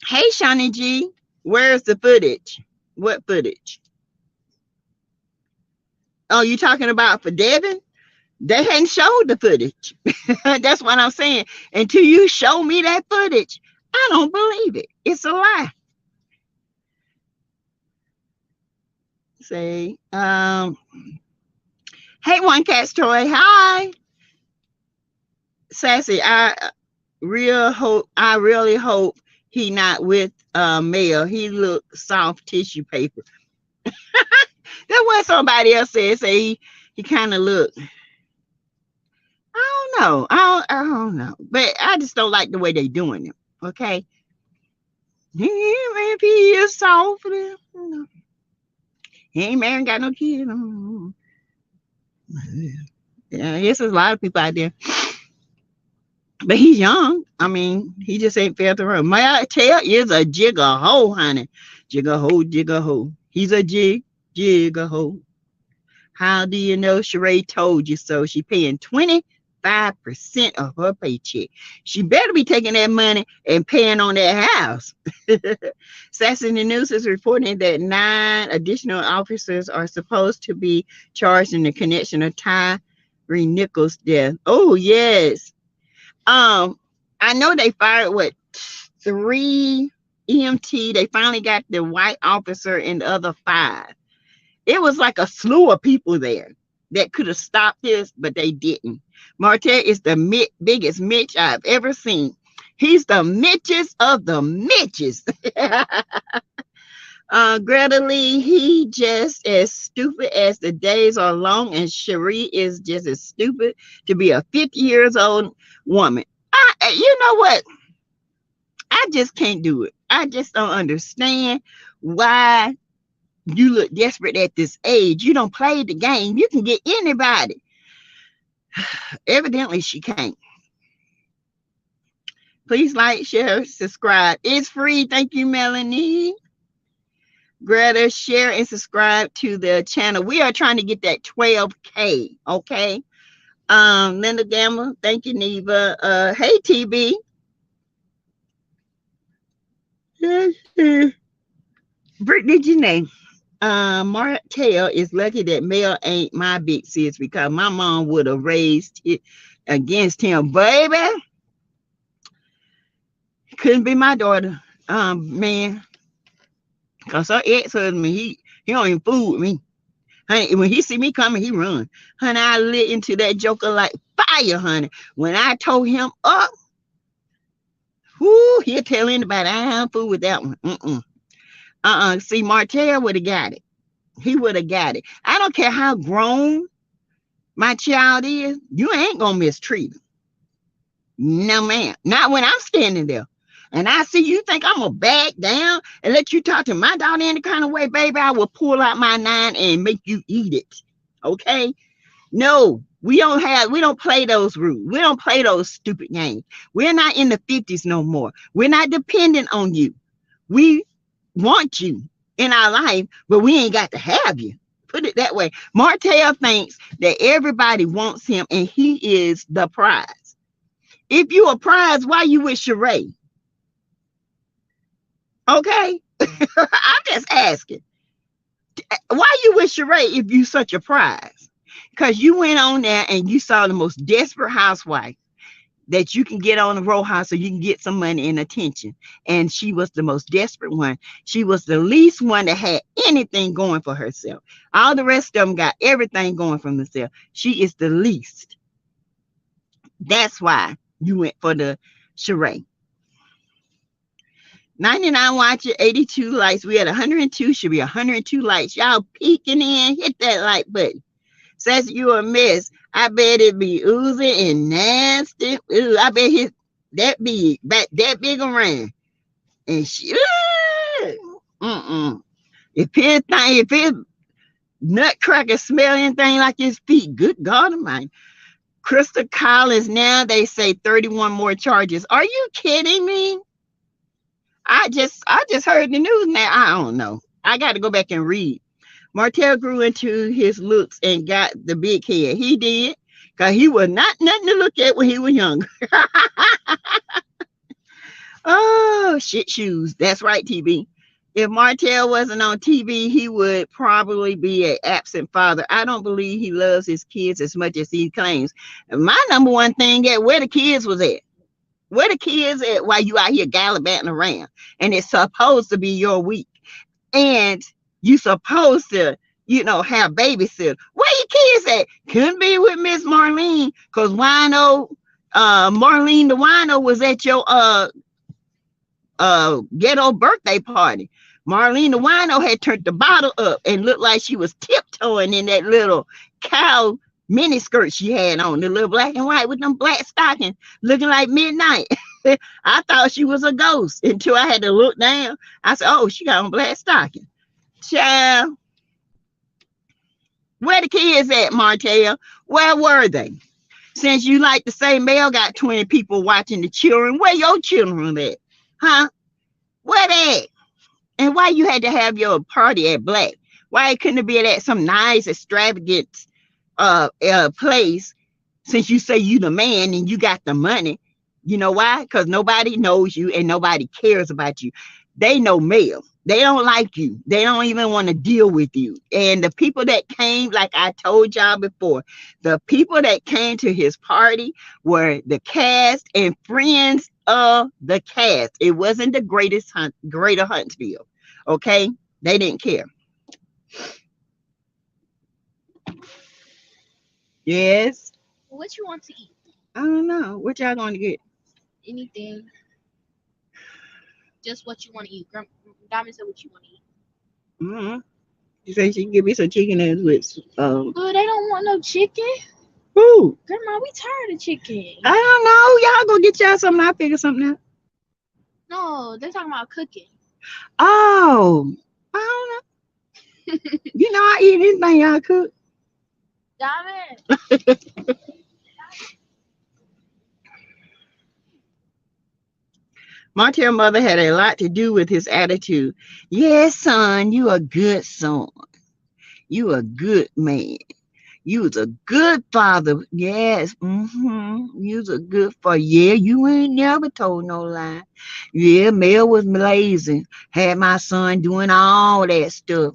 Hey, Shawnee G, where's the footage? What footage? Oh, you talking about for Devyn? They hadn't showed the footage. That's what I'm saying. Until you show me that footage, I don't believe it. It's a lie. Say, hey, One Cat's Toy, hi. Sassy, I really hope he not with Mel. He look soft tissue paper. That's what somebody else said. Say he kind of look. I don't know. I don't know. But I just don't like the way they doing it. Okay. Maybe he is soft. You know. He ain't married, got no kids. Yeah, I guess there's a lot of people out there. But he's young. I mean, he just ain't fair to her. Martell is a jigger hoe, honey. Jigger hoe, jigger hoe. He's a jigger hoe. How do you know? Sheree told you so. She paying 25% of her paycheck. She better be taking that money and paying on that house. Sassy News is reporting that 9 additional officers are supposed to be charged in the connection of Tyree Nichols' death. Oh, yes. I know they fired, 3 EMT. They finally got the white officer and the other 5. It was like a slew of people there that could have stopped this, but they didn't. Martel is the biggest Mitch I've ever seen. He's the Mitchest of the Mitches. Greta Lee, he just as stupid as the days are long, and Cherie is just as stupid to be a 50 years old woman. You know what? I just can't do it. I just don't understand why you look desperate at this age. You don't play the game. You can get anybody. Evidently, she can't. Please like, share, subscribe. It's free. Thank you, Melanie. Greta, share and subscribe to the channel. We are trying to get that 12K. Okay. Linda Gamble. Thank you, Neva. Hey, TB. Brittany Janae. Martell is lucky that Mel ain't my big sis, because my mom would have raised it against him. Baby, couldn't be my daughter. Man, because her ex-husband, he don't even fool with me. Honey, when he see me coming, he run. Honey, I lit into that joker like fire, honey. When I told him up, whoo, he'll tell anybody I don't fool with that one. See, Martell would have got it. He would have got it. I don't care how grown my child is. You ain't gonna mistreat him. No, ma'am. Not when I'm standing there. And I see you think I'm gonna back down and let you talk to my daughter any kind of way, baby. I will pull out my 9 and make you eat it. Okay? No, we don't play those rules. We don't play those stupid games. We're not in the 50s no more. We're not dependent on you. We want you in our life, but we ain't got to have you. Put it that way. Martell thinks that everybody wants him and he is the prize. If you a prize, why you with Sheree? Okay? I'm just asking. Why you with Sheree if you such a prize? Because you went on there and you saw the most desperate housewife that you can get on the row house so you can get some money and attention. And she was the most desperate one. She was the least one that had anything going for herself. All the rest of them got everything going for themselves. She is the least. That's why you went for the Sheree. 99 watching, 82 likes. We had 102, should be 102 likes. Y'all peeking in, hit that like button. Says you a mess. I bet it be oozing and nasty. Ooh, I bet his that big, that big around. And she, if his nutcracker smell anything like his feet, good God Almighty. Crystal Collins, now they say 31 more charges. Are you kidding me? I just heard the news now. I don't know. I got to go back and read. Martell grew into his looks and got the big head. He did, because he was not nothing to look at when he was younger. Oh, shit shoes. That's right, TB. If Martell wasn't on TV, he would probably be an absent father. I don't believe he loves his kids as much as he claims. My number one thing is where the kids was at. Where the kids at while you out here gallivanting around? And it's supposed to be your week. And you supposed to, have babysitters. Where your kids at? Couldn't be with Miss Marlene, because Wino, Marlene the Wino was at your ghetto birthday party. Marlene the Wino had turned the bottle up and looked like she was tiptoeing in that little cow mini skirt she had on, the little black and white with them black stockings, looking like midnight. I thought she was a ghost until I had to look down. I said, oh, she got on black stockings. Child, where the kids at, Martell? Where were they? Since you like to say Mel got 20 people watching the children, where your children at? Huh? Where they at? And why you had to have your party at Black? Why couldn't it be at some nice, extravagant place? Since you say you the man and you got the money, you know why? Because nobody knows you and nobody cares about you. They know Mel. They don't like you. They don't even want to deal with you. And the people that came, like I told y'all before, the people that came to his party were the cast and friends of the cast. It wasn't the greater Huntsville. Okay? They didn't care. Yes. What you want to eat? I don't know. What y'all going to get? Anything. Just what you want to eat. Diamond said what you want to eat. Mm-hmm. She said she can give me some chicken and with Oh, they don't want no chicken. Who? Grandma, we tired of chicken. I don't know. Y'all go get y'all something. I'll figure something out. No, they're talking about cooking. Oh, I don't know. You know I eat anything y'all cook. Diamond. Martell's mother had a lot to do with his attitude. Yes, son, you a good son. You a good man. You was a good father. Yes. You was a good father. Yeah, you ain't never told no lie. Yeah, Mel was lazy. Had my son doing all that stuff.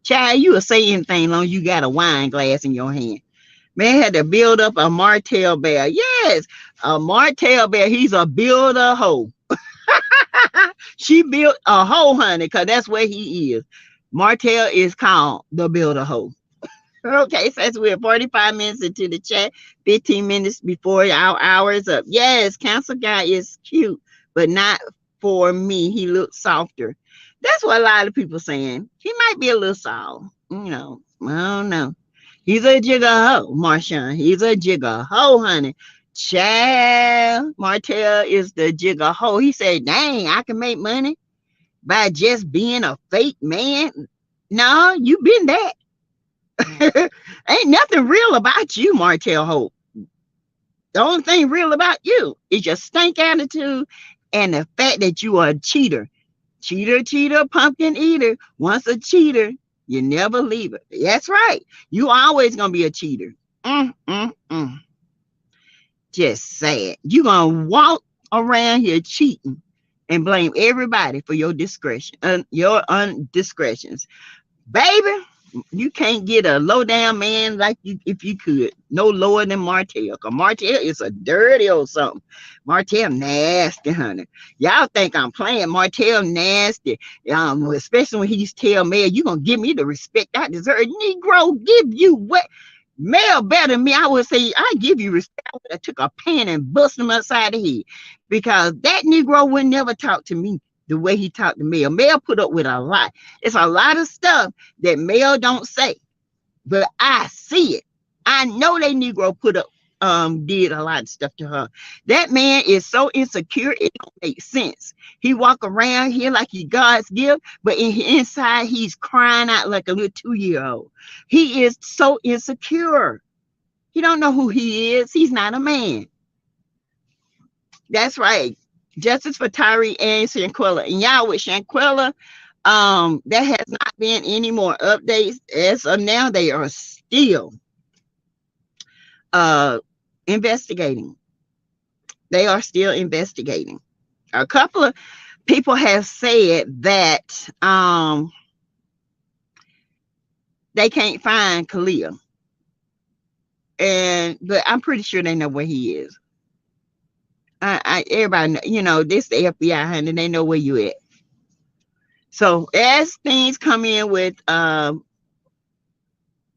Child, you will say anything long as you got a wine glass in your hand. Man had to build up a Martel bear. Yes, a Martel bear. He's a builder hoe. She built a hoe, honey, because that's where he is. Martel is called the builder hoe. Okay, so we're 45 minutes into the chat, 15 minutes before our hour is up. Yes, council guy is cute, but not for me. He looks softer. That's what a lot of people saying. He might be a little soft. You know, I don't know. He's a jigger hoe, Marshawn. He's a jigger hoe, honey. Child, Martell is the jigger hoe. He said, dang, I can make money by just being a fake man. No, you been that. Ain't nothing real about you, Martell Holt. The only thing real about you is your stank attitude and the fact that you are a cheater. Cheater, pumpkin eater. Once a cheater, you never leave it. That's right. You always gonna be a cheater. Just sad. You gonna walk around here cheating and blame everybody for your discretion, your undiscretions. Baby, you can't get a low down man like you if you could. No lower than Martell. Because Martell is a dirty old something. Martell nasty, honey. Y'all think I'm playing. Martell nasty. Especially when he's tell Mel, you gonna give me the respect I deserve. Negro, give you what? Mel better than me. I would say I give you respect. I would have took a pen and bust him upside the head. Because that Negro would never talk to me the way he talked to Mel. Mel put up with a lot. It's a lot of stuff that Mel don't say, but I see it. I know that Negro put up, did a lot of stuff to her. That man is so insecure, it don't make sense. He walk around here like he God's gift, but inside he's crying out like a little 2-year-old. He is so insecure. He don't know who he is. He's not a man. That's right. Justice for Tyree and Shanquella. And y'all with Shanquella, there has not been any more updates. As of now, they are still investigating. They are still investigating. A couple of people have said that they can't find Khalil. But I'm pretty sure they know where he is. Everybody, you know, this the FBI, honey. They know where you at. So as things come in with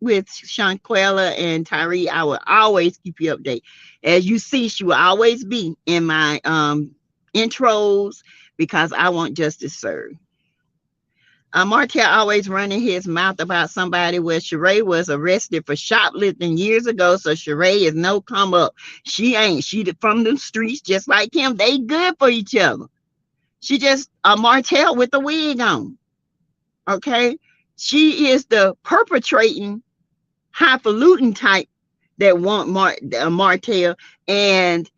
Shanquella and Tyree, I will always keep you updated. As you see, she will always be in my intros because I want justice served. Martell always running his mouth about somebody where Sheree was arrested for shoplifting years ago. So Sheree is no come up. She ain't. She from the streets just like him. They good for each other. She just a Martell with a wig on. Okay. She is the perpetrating highfalutin type that want Martell, and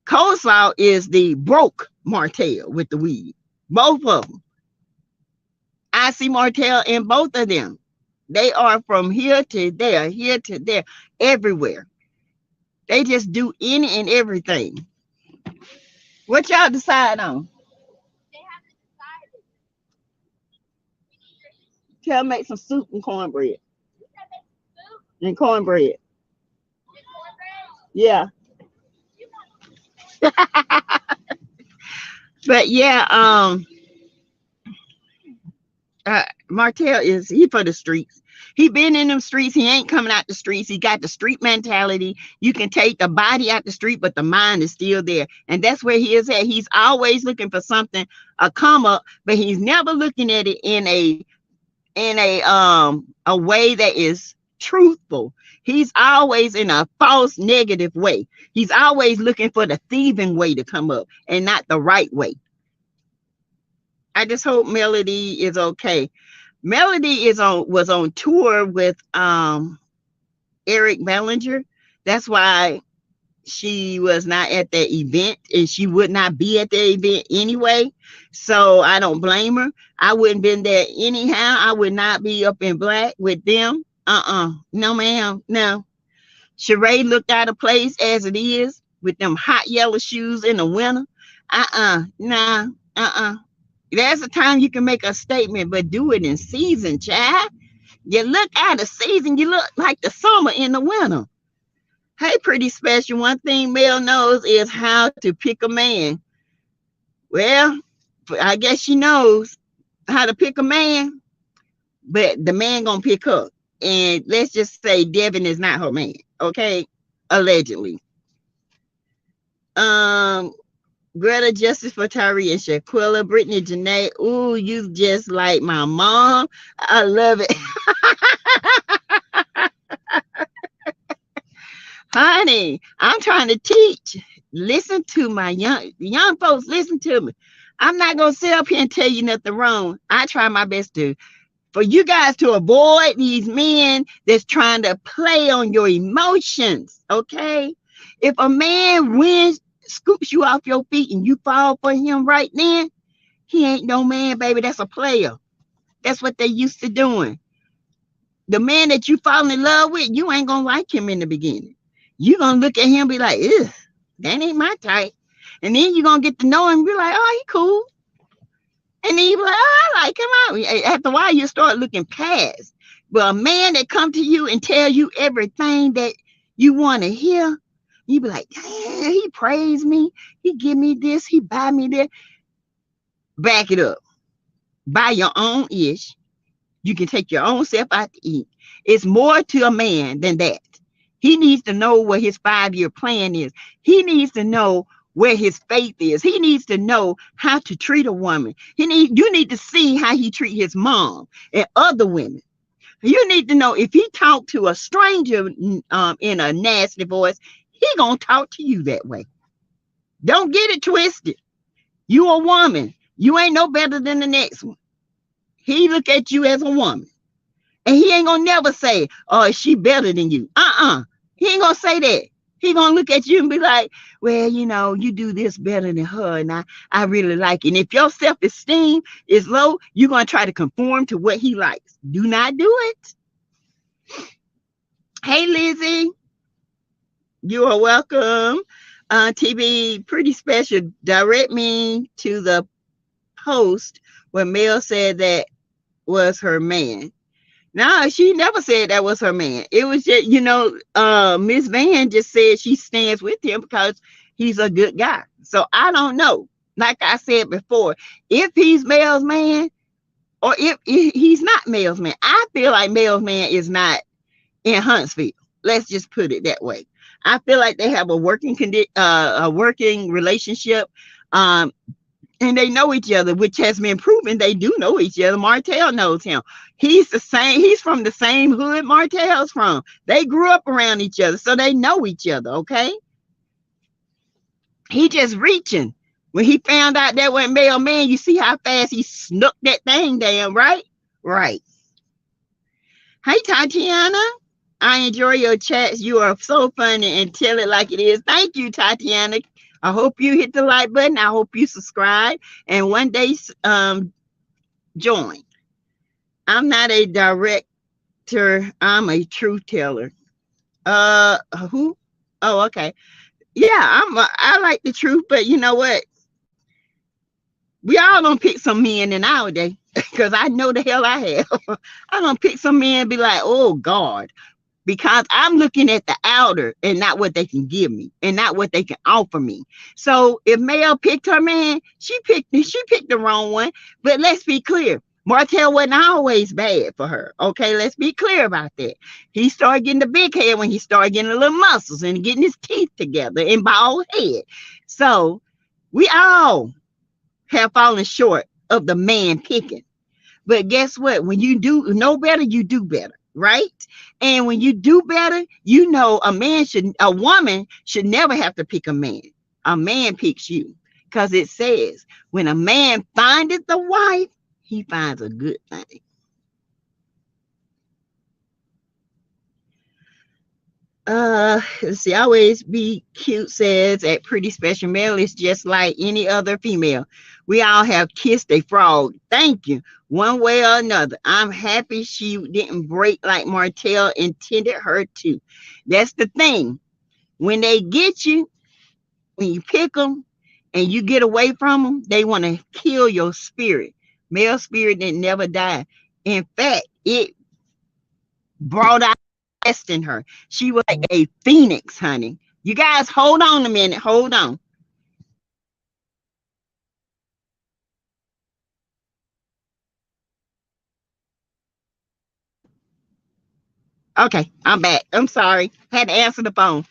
Coleslaw is the broke Martell with the wig. Both of them. I see Martell in both of them. They are from here to there, everywhere. They just do any and everything. What y'all decide on? Tell make some soup and cornbread. And cornbread. Yeah. But yeah, Martell is he for the streets. He been in them streets. He ain't coming out the streets. He got the street mentality. You can take the body out the street, but the mind is still there. And that's where he is at. He's always looking for something, a come up, but he's never looking at it in a way that is truthful. He's always in a false negative way. He's always looking for the thieving way to come up and not the right way. I just hope Melody is okay. Melody was on tour with Eric Bellinger. That's why she was not at the event, and she would not be at the event anyway. So I don't blame her. I wouldn't been there anyhow. I would not be up in black with them. No, ma'am. No. Sheree looked out of place as it is with them hot yellow shoes in the winter. Nah. There's a time you can make a statement, but do it in season, child. You look out of season, you look like the summer in the winter. Hey, pretty special. One thing Mel knows is how to pick a man. Well, I guess she knows how to pick a man, but the man gonna pick her. And let's just say Devyn is not her man, okay? Allegedly. Greta, justice for Tyree and Shaquilla. Brittany, Janae, ooh, you just like my mom. I love it. Honey, I'm trying to teach. Listen to my young folks, listen to me. I'm not going to sit up here and tell you nothing wrong. I try my best for you guys to avoid these men that's trying to play on your emotions, okay? If a man wins, scoops you off your feet and you fall for him right then, he ain't no man, baby. That's a player. That's what they used to doing. The man that you fall in love with, you ain't gonna like him in the beginning. You gonna look at him and be like, ugh, that ain't my type. And then you gonna get to know him and be like, oh, he cool. And then you be like, oh, I like him. After a while, you start looking past. But a man that come to you and tell you everything that you want to hear, you be like, yeah, he praise me. He give me this. He buy me that. Back it up. Buy your own ish. You can take your own self out to eat. It's more to a man than that. He needs to know what his 5-year plan is. He needs to know where his faith is. He needs to know how to treat a woman. You need to see how he treat his mom and other women. You need to know if he talk to a stranger in a nasty voice, he gonna talk to you that way. Don't get it twisted. You a woman. You ain't no better than the next one. He look at you as a woman. And he ain't gonna never say, oh, she better than you. He ain't gonna say that. He gonna look at you and be like, well, you know, you do this better than her, and I really like it. And if your self-esteem is low, you're gonna try to conform to what he likes. Do not do it. Hey, Lizzie. You are welcome. TV, pretty special. Direct me to the post where Mel said that was her man. No, she never said that was her man. It was just, Miss Van just said she stands with him because he's a good guy. So I don't know. Like I said before, if he's Mel's man or if he's not Mel's man, I feel like Mel's man is not in Huntsville. Let's just put it that way. I feel like they have a working relationship, and they know each other, which has been proven. They do know each other. Martell knows him. He's the same. He's from the same hood Martell's from. They grew up around each other, so they know each other. Okay. He just reaching. When he found out that wasn't Mel man, you see how fast he snuck that thing down, right? Right. Hey, Tatiana. I enjoy your chats. You are so funny and tell it like it is. Thank you, Tatiana. I hope you hit the like button. I hope you subscribe and one day join. I'm not a director. I'm a truth teller. Who? Oh, okay. Yeah, I like the truth, but you know what? We all gonna pick some men in our day, because I know the hell I have. I'm gonna pick some men and be like, oh God, because I'm looking at the outer and not what they can give me and not what they can offer me. So if Mel picked her man, she picked the wrong one. But let's be clear. Martell wasn't always bad for her. Okay, let's be clear about that. He started getting the big head when he started getting the little muscles and getting his teeth together and bald head. So we all have fallen short of the man picking. But guess what? When you do know better, you do better, right? And when you do better, you know a woman should never have to pick a man. A man picks you, because it says when a man findeth a wife, he finds a good thing. Let's see. Always be cute says at Pretty Special Male is just like any other female. We all have kissed a frog. Thank you. One way or another. I'm happy she didn't break like Martell intended her to. That's the thing. When they get you, when you pick them and you get away from them, they want to kill your spirit. Male spirit that never die. In fact, it brought out in her. She was like a phoenix, honey. You guys, hold on a minute. Hold on. Okay, I'm back. I'm sorry. Had to answer the phone.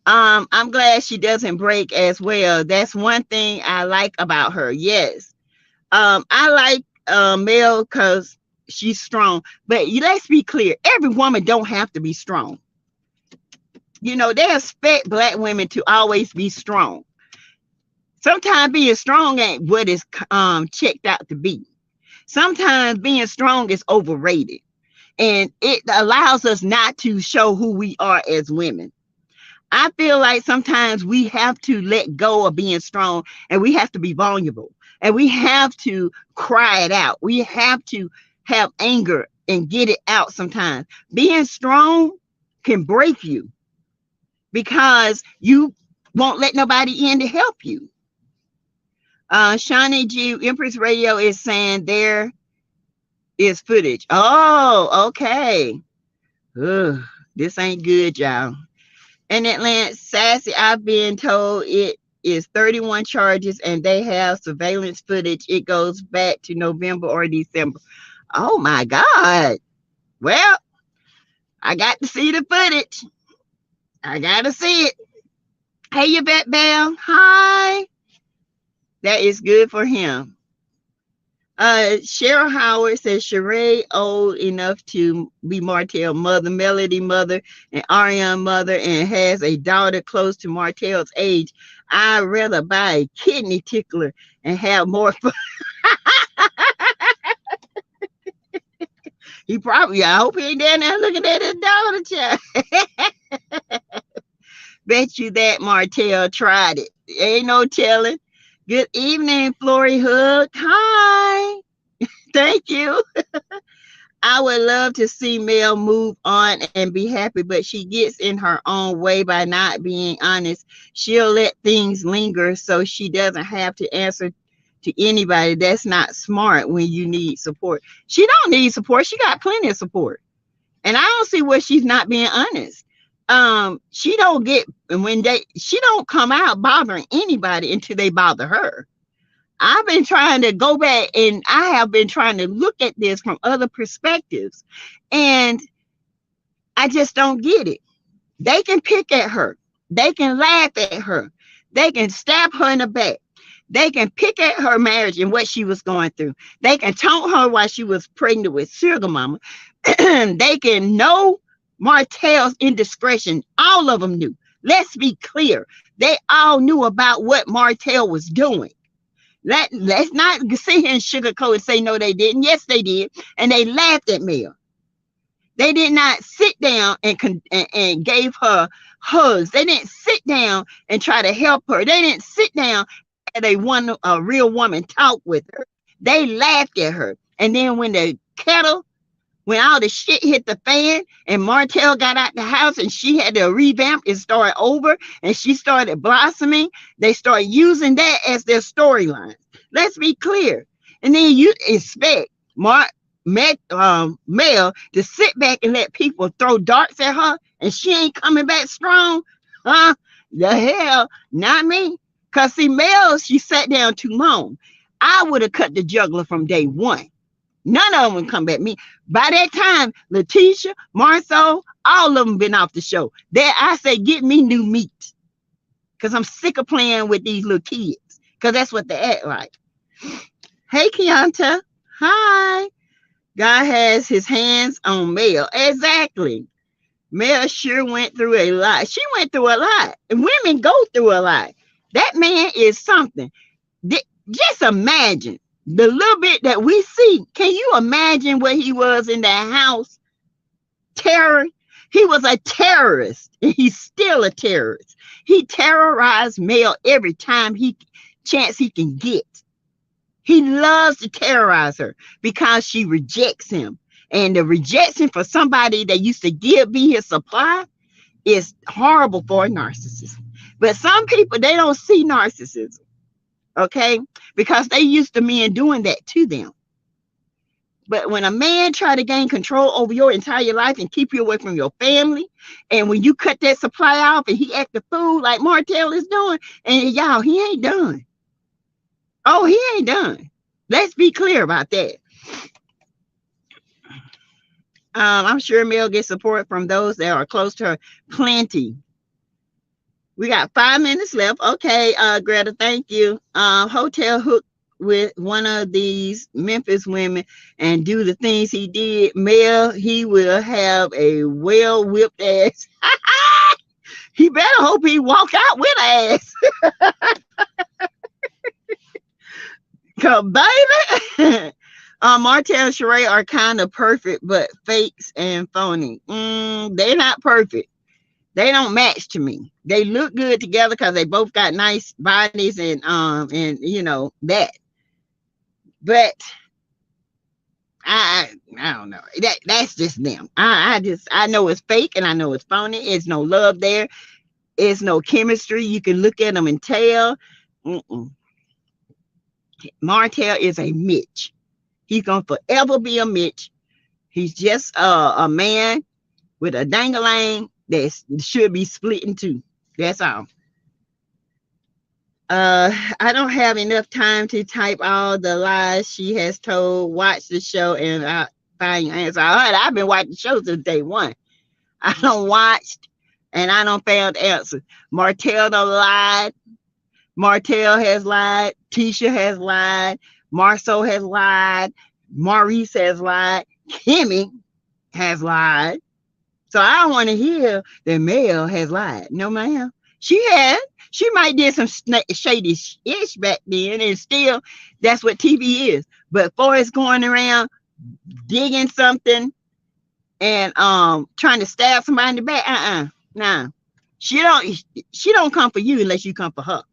I'm glad she doesn't break as well. That's one thing I like about her. Yes. I like Mel because she's strong. But let's be clear, every woman don't have to be strong. You know, they expect Black women to always be strong. Sometimes being strong ain't what it's checked out to be. Sometimes being strong is overrated, and it allows us not to show who we are as women. I feel like sometimes we have to let go of being strong, and we have to be vulnerable, and we have to cry it out. We have to have anger and get it out sometimes. Being strong can break you because you won't let nobody in to help you. Shawnee G, Empress Radio is saying there is footage. Oh, okay. Ugh, this ain't good, y'all. And Atlanta, Sassy, I've been told it is 31 charges and they have surveillance footage. It goes back to November or December. Oh my God. Well, I got to see the footage. I got to see it. Hey, Yvette Bell. Hi. That is good for him. Cheryl Howard says Sheree old enough to be Martell mother, Melody mother, and Ariane mother, and has a daughter close to Martell's age. I'd rather buy a kidney tickler and have more fun. He probably, I hope he ain't down there looking at his daughter, child. Bet you that Martell tried it. Ain't no telling. Good evening, Flory Hook. Hi. Thank you. I would love to see Mel move on and be happy, but she gets in her own way by not being honest. She'll let things linger so she doesn't have to answer to anybody. That's not smart when you need support. She don't need support. She got plenty of support. And I don't see where she's not being honest. She don't come out bothering anybody until they bother her. I've been trying to go back and I have been trying to look at this from other perspectives, and I just don't get it. They can pick at her. They can laugh at her. They can stab her in the back. They can pick at her marriage and what she was going through. They can taunt her while she was pregnant with Sugar Mama. They can know Martell's indiscretion. All of them knew. Let's be clear. They all knew about what Martell was doing. Let's not sit here and sugarcoat and say, no, they didn't. Yes, they did. And they laughed at Mel. They did not sit down and gave her hugs. They didn't sit down and try to help her. They didn't sit down and a real woman talk with her. They laughed at her. And then when the kettle When all the shit hit the fan and Martell got out the house and she had to revamp and start over and she started blossoming, they started using that as their storyline. Let's be clear. And then you expect Mel to sit back and let people throw darts at her and she ain't coming back strong? Huh? The hell? Not me. Because see, Mel, she sat down too long. I would have cut the juggler from day one. None of them would come back. Me by that time, Letitia, Marceau, all of them been off the show. There, I say, get me new meat, cause I'm sick of playing with these little kids, cause that's what they act like. Hey, Keonta, hi. God has his hands on Mel. Exactly. Mel sure went through a lot. She went through a lot, and women go through a lot. That man is something. Just imagine. The little bit that we see, can you imagine what he was in that house? Terror. He was a terrorist, and he's still a terrorist. He terrorized Mel every time he can get. He loves to terrorize her because she rejects him. And the rejection for somebody that used to be his supply is horrible for a narcissist. But some people, they don't see narcissism. Okay, because they used to men doing that to them. But when a man try to gain control over your entire life and keep you away from your family, and when you cut that supply off and he act a fool like Martell is doing, and y'all, he ain't done. Oh, he ain't done. Let's be clear about that. I'm sure Mel gets support from those that are close to her. Plenty. We got 5 minutes left. Okay, Greta, thank you. Hotel hook with one of these Memphis women and do the things he did. Mel, he will have a well-whipped ass. He better hope he walk out with ass. Cause baby, Martell and Sheree are kind of perfect, but fakes and phony. They're not perfect. They don't match to me. They look good together because they both got nice bodies and you know that. But I don't know. That's just them. I know it's fake and I know it's phony. It's no love there. It's no chemistry. You can look at them and tell. Martell is a Mitch. He's gonna forever be a Mitch. He's just a man with a dangling that should be split in two. That's all. I don't have enough time to type all the lies she has told. Watch the show and I find your answer. All right, I've been watching the show since day one. I don't watched and I don't found the answer. Martell done lied. Martell has lied. Tisha has lied. Marceau has lied. Maurice has lied. Kimmy has lied. So I don't want to hear that Mel has lied. No, ma'am. She had. She might did some shady ish back then, and still, that's what TV is. But for it's going around digging something and trying to stab somebody in the back, nah. She don't come for you unless you come for her.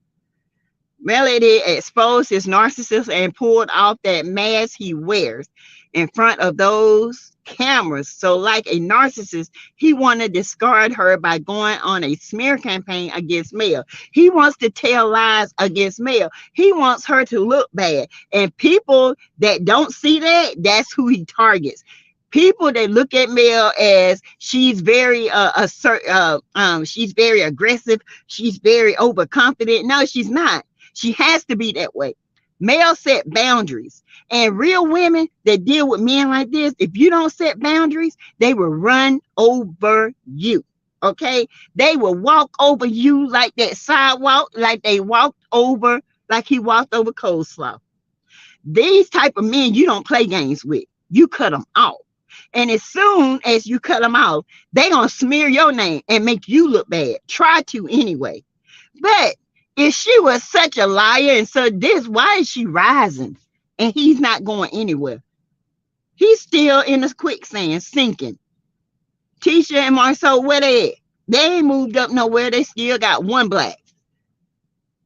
Melody exposed his narcissism and pulled off that mask he wears in front of those cameras. So like a narcissist, he wanted to discard her by going on a smear campaign against Mel. He wants to tell lies against Mel. He wants her to look bad. And people that don't see that, that's who he targets. People that look at Mel as she's very she's very aggressive, she's very overconfident. No, she's not. She has to be that way. Mel set boundaries. And real women that deal with men like this, if you don't set boundaries, they will run over you. Okay? They will walk over you like that sidewalk, like he walked over coleslaw. These type of men you don't play games with. You cut them off. And as soon as you cut them off, they're going to smear your name and make you look bad. Try to anyway. But if she was such a liar and so this, why is she rising? And he's not going anywhere. He's still in the quicksand, sinking. Tisha and Marceau, where they at? They ain't moved up nowhere. They still got one black.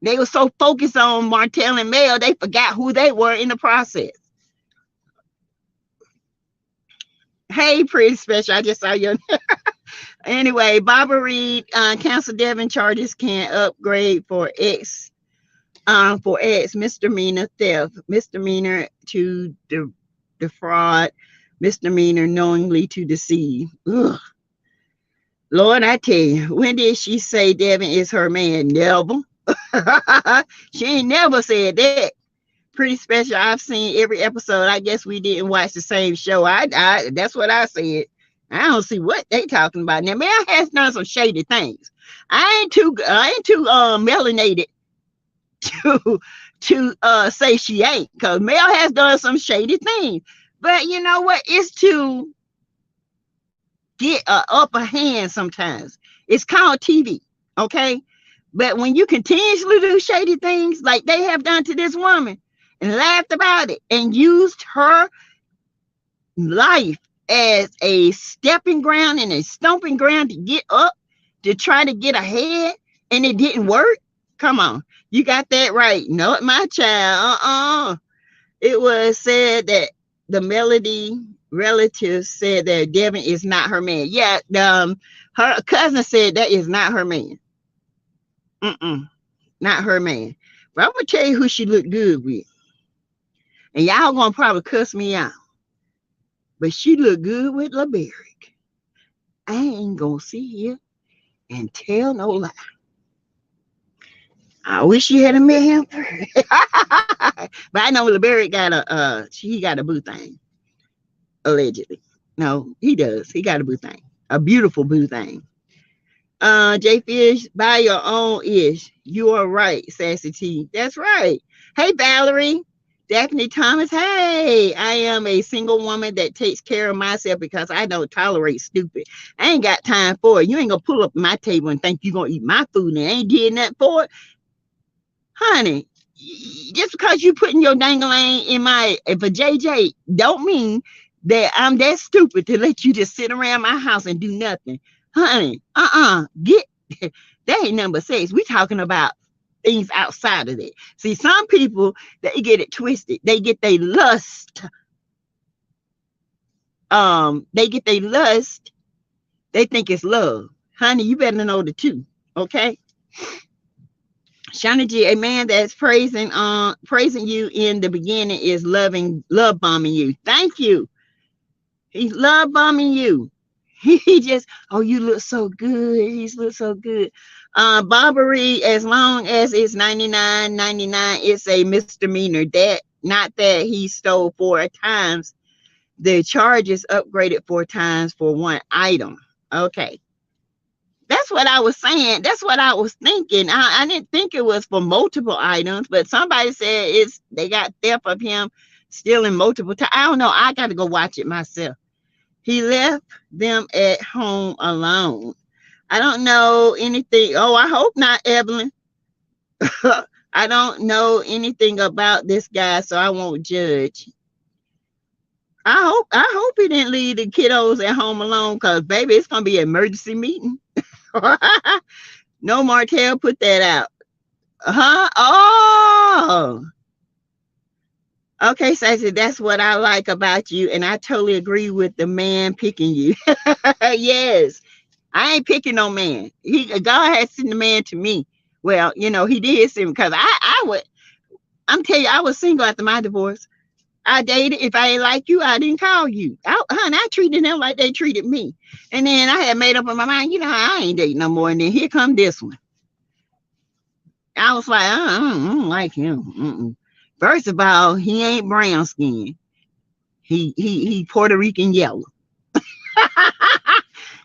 They were so focused on Martell and Mel, they forgot who they were in the process. Hey, pretty special. I just saw your anyway. Barbara Reed, Council Devyn charges can upgrade for X misdemeanor theft, misdemeanor to defraud, misdemeanor knowingly to deceive. Ugh. Lord, I tell you, when did she say Devin is her man? Never. She ain't never said that. Pretty special. I've seen every episode. I guess we didn't watch the same show. I that's what I said. I don't see what they talking about. Now, Mel has done some shady things. I ain't too melanated to say she ain't, because Mel has done some shady things. But you know what? It's to get a upper hand sometimes. It's called TV, okay? But when you continuously do shady things like they have done to this woman and laughed about it and used her life as a stepping ground and a stomping ground to get up, to try to get ahead, and it didn't work, come on. You got that right. No, my child. It was said that the Melody relatives said that Devin is not her man. Yeah, her cousin said that is not her man. Not her man. But I'm gonna tell you who she looked good with. And y'all gonna probably cuss me out. But she looked good with LeBerick. I ain't gonna sit here and tell no lie. I wish she had met him. But I know LeBerick got he got a boo thing. Allegedly. No, he does. He got a boo thing. A beautiful boo thing. J Fish, buy your own ish. You are right, Sassy T. That's right. Hey, Valerie. Daphne Thomas. Hey, I am a single woman that takes care of myself because I don't tolerate stupid. I ain't got time for it. You ain't gonna pull up my table and think you're gonna eat my food and ain't did nothing for it. Honey, just because you putting your dangling in my for JJ don't mean that I'm that stupid to let you just sit around my house and do nothing. Honey, get that ain't number 6. We talking about things outside of that. See, some people, they get it twisted. They get their lust. They get their lust. They think it's love. Honey, you better know the two. Okay. Shauna G, a man that's praising you in the beginning is love bombing you. Thank you. He's love bombing you. He just, oh, you look so good. He's look so good. Barbary, as long as it's 99.99, it's a misdemeanor. That not that he stole 4 times. The charge is upgraded 4 times for one item. Okay. That's what I was saying. That's what I was thinking. I didn't think it was for multiple items, but somebody said they got theft of him stealing multiple times. I don't know. I got to go watch it myself. He left them at home alone. I don't know anything. Oh, I hope not, Evelyn. I don't know anything about this guy, so I won't judge. I hope he didn't leave the kiddos at home alone, because baby, it's gonna be an emergency meeting. No, Martell, put that out. Oh. Okay, Sassy, that's what I like about you, and I totally agree with the man picking you. Yes, I ain't picking no man. God has sent the man to me. Well, you know, he did send, because I'm telling you, I was single after my divorce. I dated. If I ain't like you, I didn't call you. I treated them like they treated me. And then I had made up in my mind, you know, I ain't dating no more. And then here come this one. I was like, I don't like him. First of all, he ain't brown skin. He Puerto Rican yellow.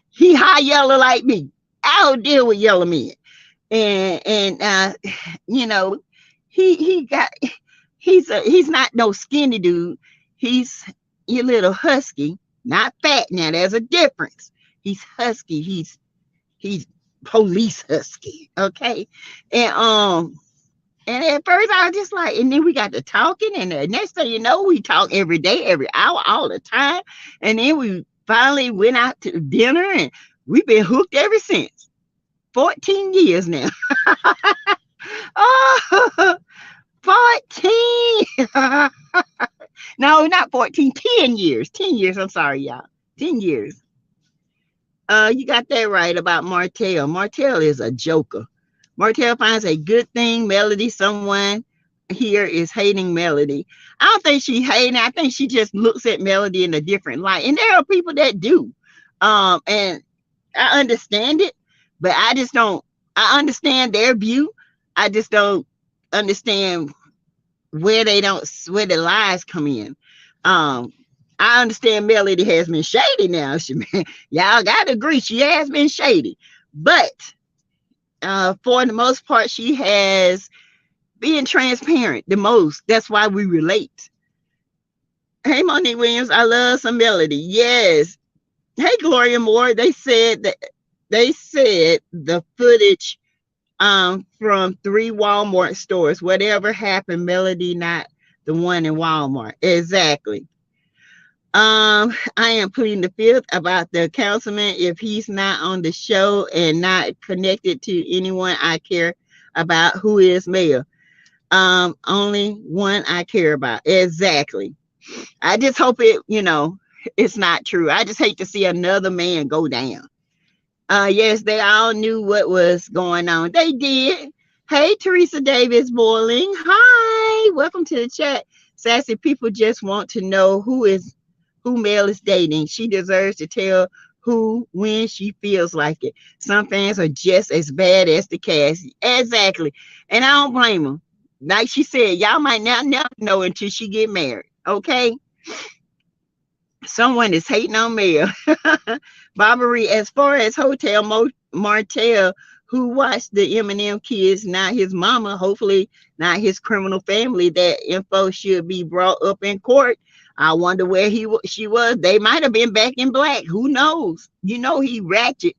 He high yellow like me. I don't deal with yellow men. And you know, he's not no skinny dude. He's a little husky, not fat. Now there's a difference. He's husky. He's police husky. Okay. And at first I was just like, and then we got to talking, and the next thing you know, we talk every day, every hour, all the time. And then we finally went out to dinner, and we've been hooked ever since. 14 years now. Oh, 14. No, not 14, 10 years. 10 years. I'm sorry, y'all. 10 years. You got that right about Martell. Martell is a joker. Martell finds a good thing, Melody. Someone here is hating Melody. I don't think she hating. I think she just looks at Melody in a different light. And there are people that do. And I understand it, but I just don't. I understand their view. I just don't understand where the lies come in. Um, I understand Melody has been shady now. Y'all gotta agree she has been shady, but for the most part, she has been transparent the most. That's why we relate. Hey, Monique Williams, I love some Melody. Yes. Hey, Gloria Moore. They said the footage from 3 Walmart stores. Whatever happened, Melody not the one in Walmart. Exactly. I am pleading the fifth about the councilman. If he's not on the show and not connected to anyone I care about, who is mayor? Only one I care about. Exactly. I just hope it's not true. I just hate to see another man go down. Yes, they all knew what was going on. They did. Hey, Teresa Davis Boiling. Hi, welcome to the chat. Sassy people just want to know who Mel is dating. She deserves to tell who when she feels like it. Some fans are just as bad as the cast. Exactly. And I don't blame them. Like she said, y'all might not never know until she get married. Okay. Someone is hating on Mel. Barbary, as far as Hotel Martell, who watched the Eminem kids, not his mama, hopefully not his criminal family, that info should be brought up in court. I wonder where she was. They might have been back in black. Who knows? He ratchet.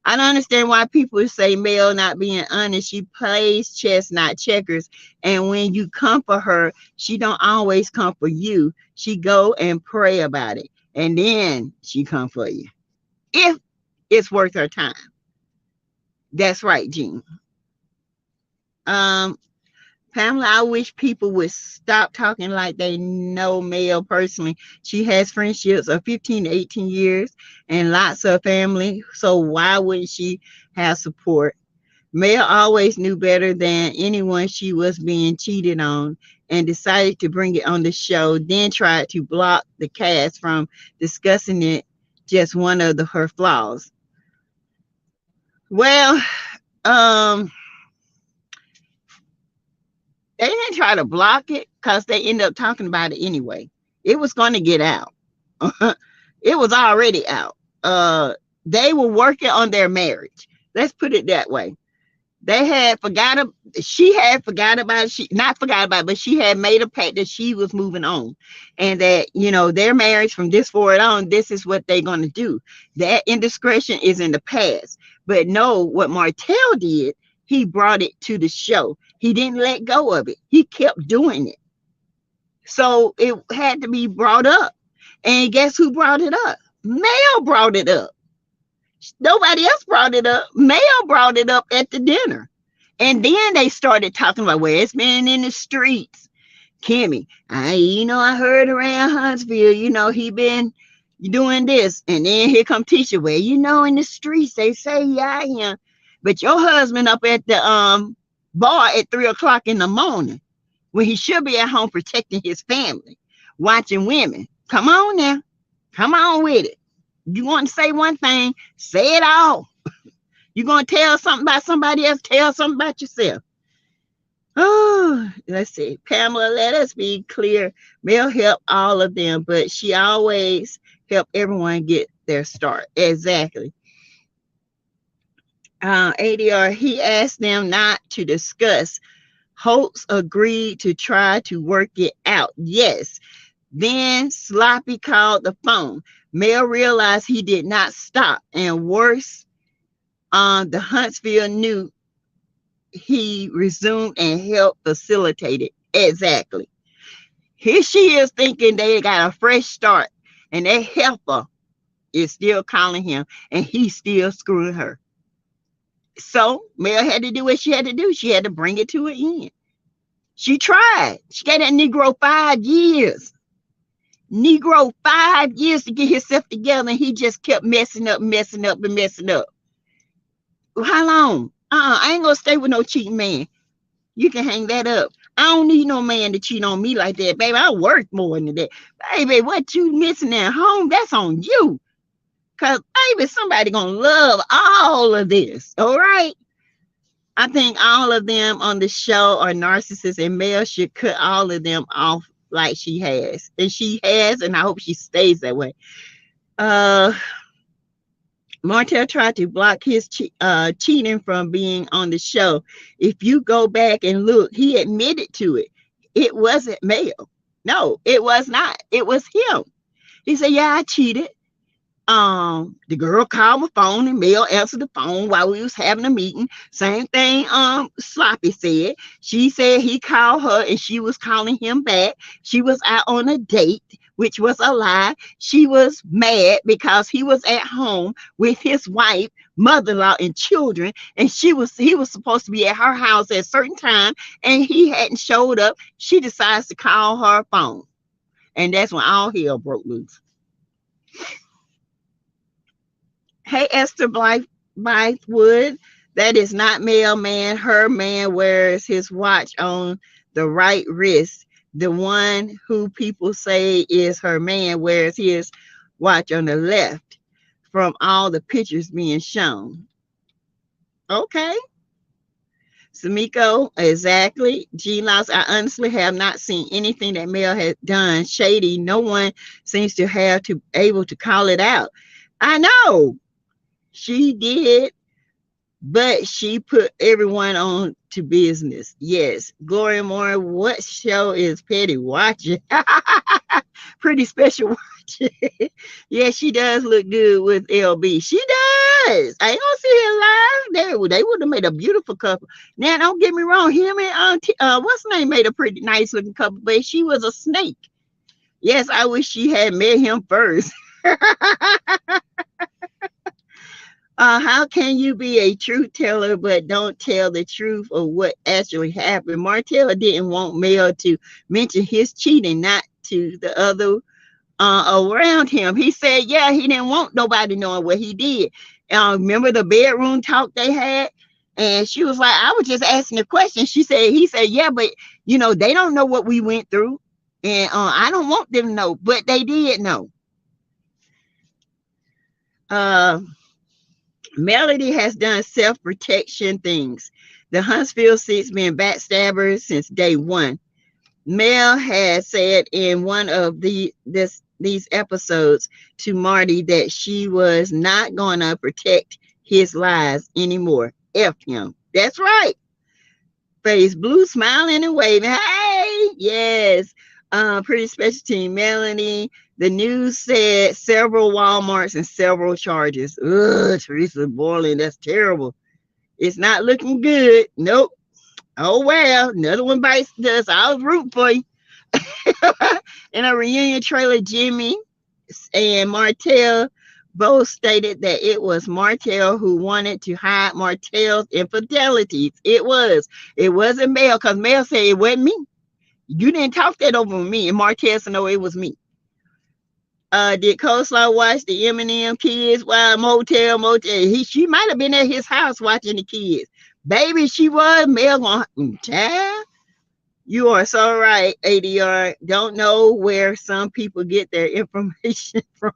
I don't understand why people say Mel not being honest. She plays chess, not checkers. And when you come for her, she don't always come for you. She go and pray about it. And then she come for you. If it's worth her time. That's right, Jean. Pamela, I wish people would stop talking like they know Mel personally. She has friendships of 15 to 18 years and lots of family. So why wouldn't she have support? Mel always knew better than anyone she was being cheated on and decided to bring it on the show, then tried to block the cast from discussing it, just one of her flaws. Well, they didn't try to block it because they ended up talking about it anyway. It was going to get out. It was already out. They were working on their marriage. Let's put it that way. She had forgot about it. Not forgot about it, but she had made a pact that she was moving on. And that, their marriage from this forward on, this is what they're going to do. That indiscretion is in the past. But no, what Martell did, he brought it to the show. He didn't let go of it. He kept doing it. So it had to be brought up. And guess who brought it up? Mel brought it up. Nobody else brought it up. Mel brought it up at the dinner. And then they started talking about where it's been in the streets. Kimmy, I heard around Huntsville, he been doing this. And then here come Tisha, where, in the streets, they say, yeah, him. But your husband up at the bar at 3:00 in the morning when he should be at home protecting his family, watching women. Come on now. Come on with it. You want to say one thing, say it all. You going to tell something about somebody else, tell something about yourself. Oh, let's see. Pamela, let us be clear. Mel helped all of them, but she always helped everyone get their start. Exactly. ADR, he asked them not to discuss. Holtz agreed to try to work it out. Yes. Then Sloppy called the phone. Mel realized he did not stop. And worse, the Huntsville knew. He resumed and helped facilitate it. Exactly. Here she is thinking they got a fresh start. And that helper is still calling him. And he's still screwing her. So Mel had to do what she had to do. She had to bring it to an end. She tried. She gave that Negro 5 years. Negro 5 years to get himself together, and he just kept messing up, messing up, and messing up. How long? I ain't gonna stay with no cheating man. You can hang that up. I don't need no man to cheat on me like that, baby. I work more than that. Baby, what you missing at home, that's on you. Cause baby, somebody gonna love all of this. All right. I think all of them on the show are narcissists, and Mel should cut all of them off like she has. And she has, and I hope she stays that way. Uh Martell tried to block his cheating from being on the show. If you go back and look, he admitted to it. It wasn't Mel. No, it was not. It was him. He said, "Yeah, I cheated." The girl called my phone, and Mel answered the phone while we was having a meeting. Same thing Sloppy said. She said he called her and she was calling him back. She was out on a date, which was a lie. She was mad because he was at home with his wife, mother-in-law, and children, and he was supposed to be at her house at a certain time, and he hadn't showed up. She decides to call her phone, and that's when all hell broke loose. Hey, Esther Blythewood, that is not Mel, man. Her man wears his watch on the right wrist. The one who people say is her man wears his watch on the left from all the pictures being shown. Okay. Samiko, exactly. G-Loss, I honestly have not seen anything that Mel has done shady. No one seems to have to able to call it out. I know. She did, but she put everyone on to business. Yes. Gloria Moore, what show is Petty watching? Pretty special watching. Yeah, she does look good with LB. She does. I ain't gonna see her live. They would have made a beautiful couple. Now, don't get me wrong. Him and what's her name made a pretty nice looking couple, but she was a snake. Yes, I wish she had met him first. How can you be a truth teller but don't tell the truth of what actually happened? Martell didn't want Mel to mention his cheating, not to the other around him. He said, yeah, he didn't want nobody knowing what he did. Remember the bedroom talk they had? And she was like, I was just asking a question. He said, yeah, but they don't know what we went through. And I don't want them to know, but they did know. Melody has done self-protection things. The Huntsville Six been backstabbers since day one. Mel has said in one of these episodes to Marty that she was not going to protect his lies anymore. F him. That's right. Face blue, smiling and waving. Hey, yes. Pretty special team, Melanie. The news said several Walmarts and several charges. Ugh, Teresa Borland, that's terrible. It's not looking good. Nope. Oh, well, another one bites the dust. I was rooting for you. In a reunion trailer, Jimmy and Martell both stated that it was Martell who wanted to hide Martell's infidelities. It wasn't Mel, because Mel said it wasn't me. You didn't talk that over me. And Martell said, no, it was me. Did Coleslaw watch the Eminem kids while Motel? She might have been at his house watching the kids. Baby, she was. Mel, child. You are so right, ADR. Don't know where some people get their information from.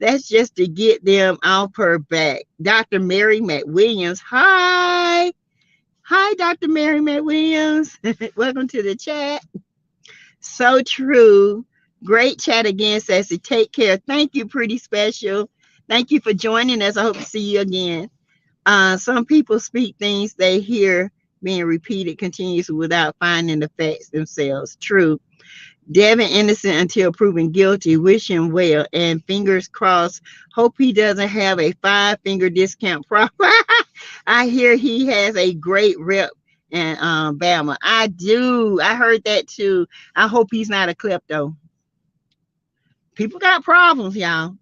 That's just to get them off her back. Dr. Mary McWilliams. Hi. Hi, Dr. Mary McWilliams. Welcome to the chat. So true. Great chat again, Sassy. Take care. Thank you, Pretty Special. Thank you for joining us. I hope to see you again. Some people speak things they hear being repeated continuously without finding the facts themselves. True. Devin innocent until proven guilty. Wish him well. And fingers crossed. Hope he doesn't have a 5-finger discount problem. I hear he has a great rep in Bama. I do. I heard that too. I hope he's not a klepto. People got problems, y'all.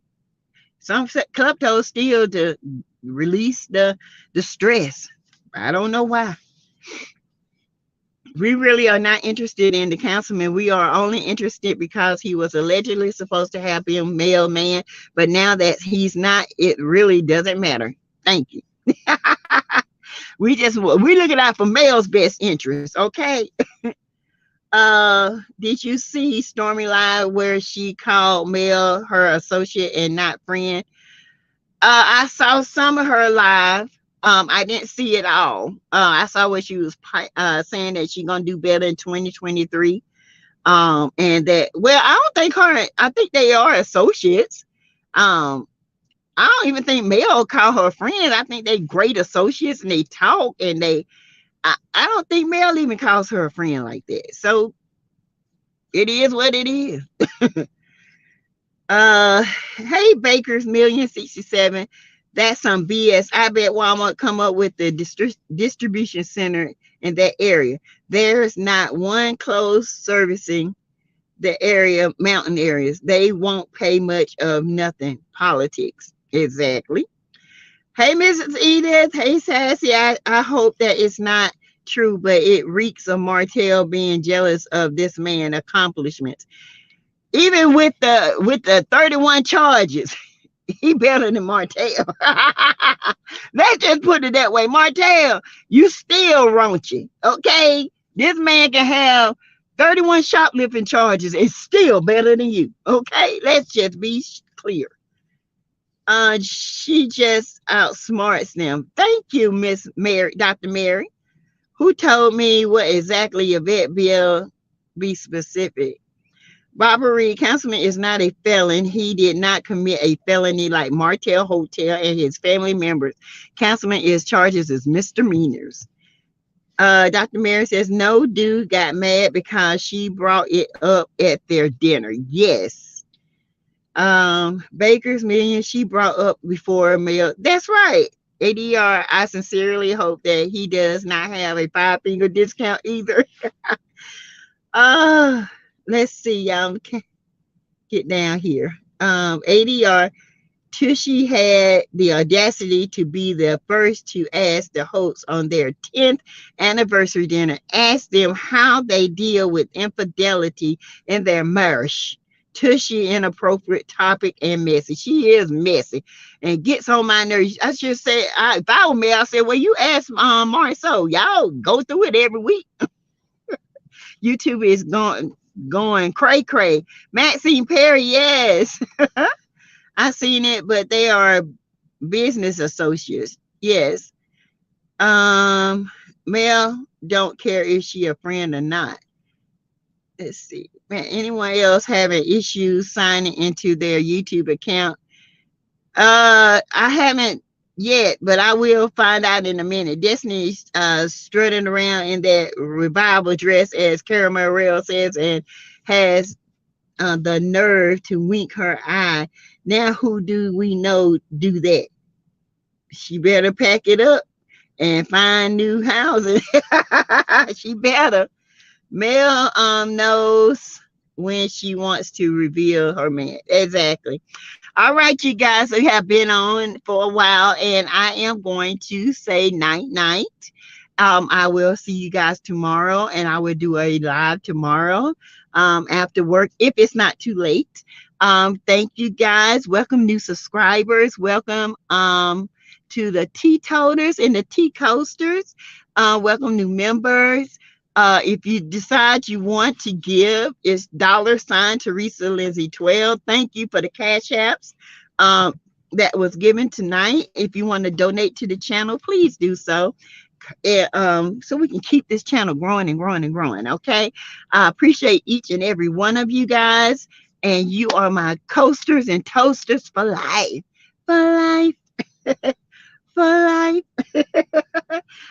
Some kleptos steal to release the stress. I don't know why. We really are not interested in the councilman. We are only interested because he was allegedly supposed to have been mailman, but now that he's not, it really doesn't matter. Thank you. We looking out for Mel's best interest, okay? Did you see Stormy Live where she called Mel her associate and not friend? I saw some of her live. I didn't see it all. I saw what she was saying that she's gonna do better in 2023. And that, well, I think they are associates. Um, I don't even think Mel call her friend. I think they great associates and they talk and I don't think Mel even calls her a friend like that. So it is what it is. Hey, Baker's Million 67. That's some BS. I bet Walmart come up with the distribution center in that area. There's not one close servicing the area, mountain areas. They won't pay much of nothing. Politics. Exactly. Hey, Mrs. Edith. Hey, Sassy. I hope that it's not true, but it reeks of Martell being jealous of this man's accomplishments. Even with the 31 charges, he better than Martell. Let's just put it that way. Martell, you still raunchy, okay? This man can have 31 shoplifting charges. It's still better than you, okay? Let's just be clear. She just outsmarts them. Thank you, Miss Mary, Dr. Mary, who told me what exactly your vet bill. Be specific. Robbery. Councilman is not a felon. He did not commit a felony like Martell Holt and his family members. Councilman is charges as misdemeanors. Dr. Mary says no dude got mad because she brought it up at their dinner. Yes. Baker's Million, she brought up before a meal. That's right. ADR, I sincerely hope that he does not have a 5-finger discount either. Let's see, y'all. Get down here. ADR, Tushy had the audacity to be the first to ask the Holts on their 10th anniversary dinner, ask them how they deal with infidelity in their marriage. Tushy, inappropriate topic and messy. She is messy and gets on my nerves. I should say, if I were me, I said, well, you ask Marceau. Y'all go through it every week. YouTube is going cray. Maxine Perry, yes. I seen it, but they are business associates. Yes. Mel don't care if she a friend or not. Let's see. Man, anyone else having issues signing into their YouTube account? I haven't yet, but I will find out in a minute. Destiny's strutting around in that revival dress, as Cara Morrell says, and has the nerve to wink her eye. Now, who do we know do that? She better pack it up and find new houses. She better. Mel knows when she wants to reveal her man. Exactly. All right, you guys, we have been on for a while, and I am going to say night. I will see you guys tomorrow, and I will do a live tomorrow after work if it's not too late. Thank you guys. Welcome new subscribers. Welcome to the teetoters and the tea coasters. Welcome new members. If you decide you want to give, it's $ Teresa Lindsay 12. Thank you for the cash apps that was given tonight. If you want to donate to the channel, please do so. So we can keep this channel growing and growing and growing. Okay. I appreciate each and every one of you guys. And you are my coasters and toasters for life. For life. For life.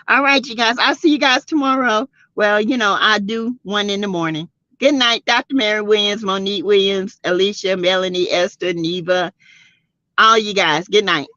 All right, you guys. I'll see you guys tomorrow. Well, you know, I do 1 in the morning. Good night, Dr. Mary Williams, Monique Williams, Alicia, Melanie, Esther, Neva, all you guys. Good night.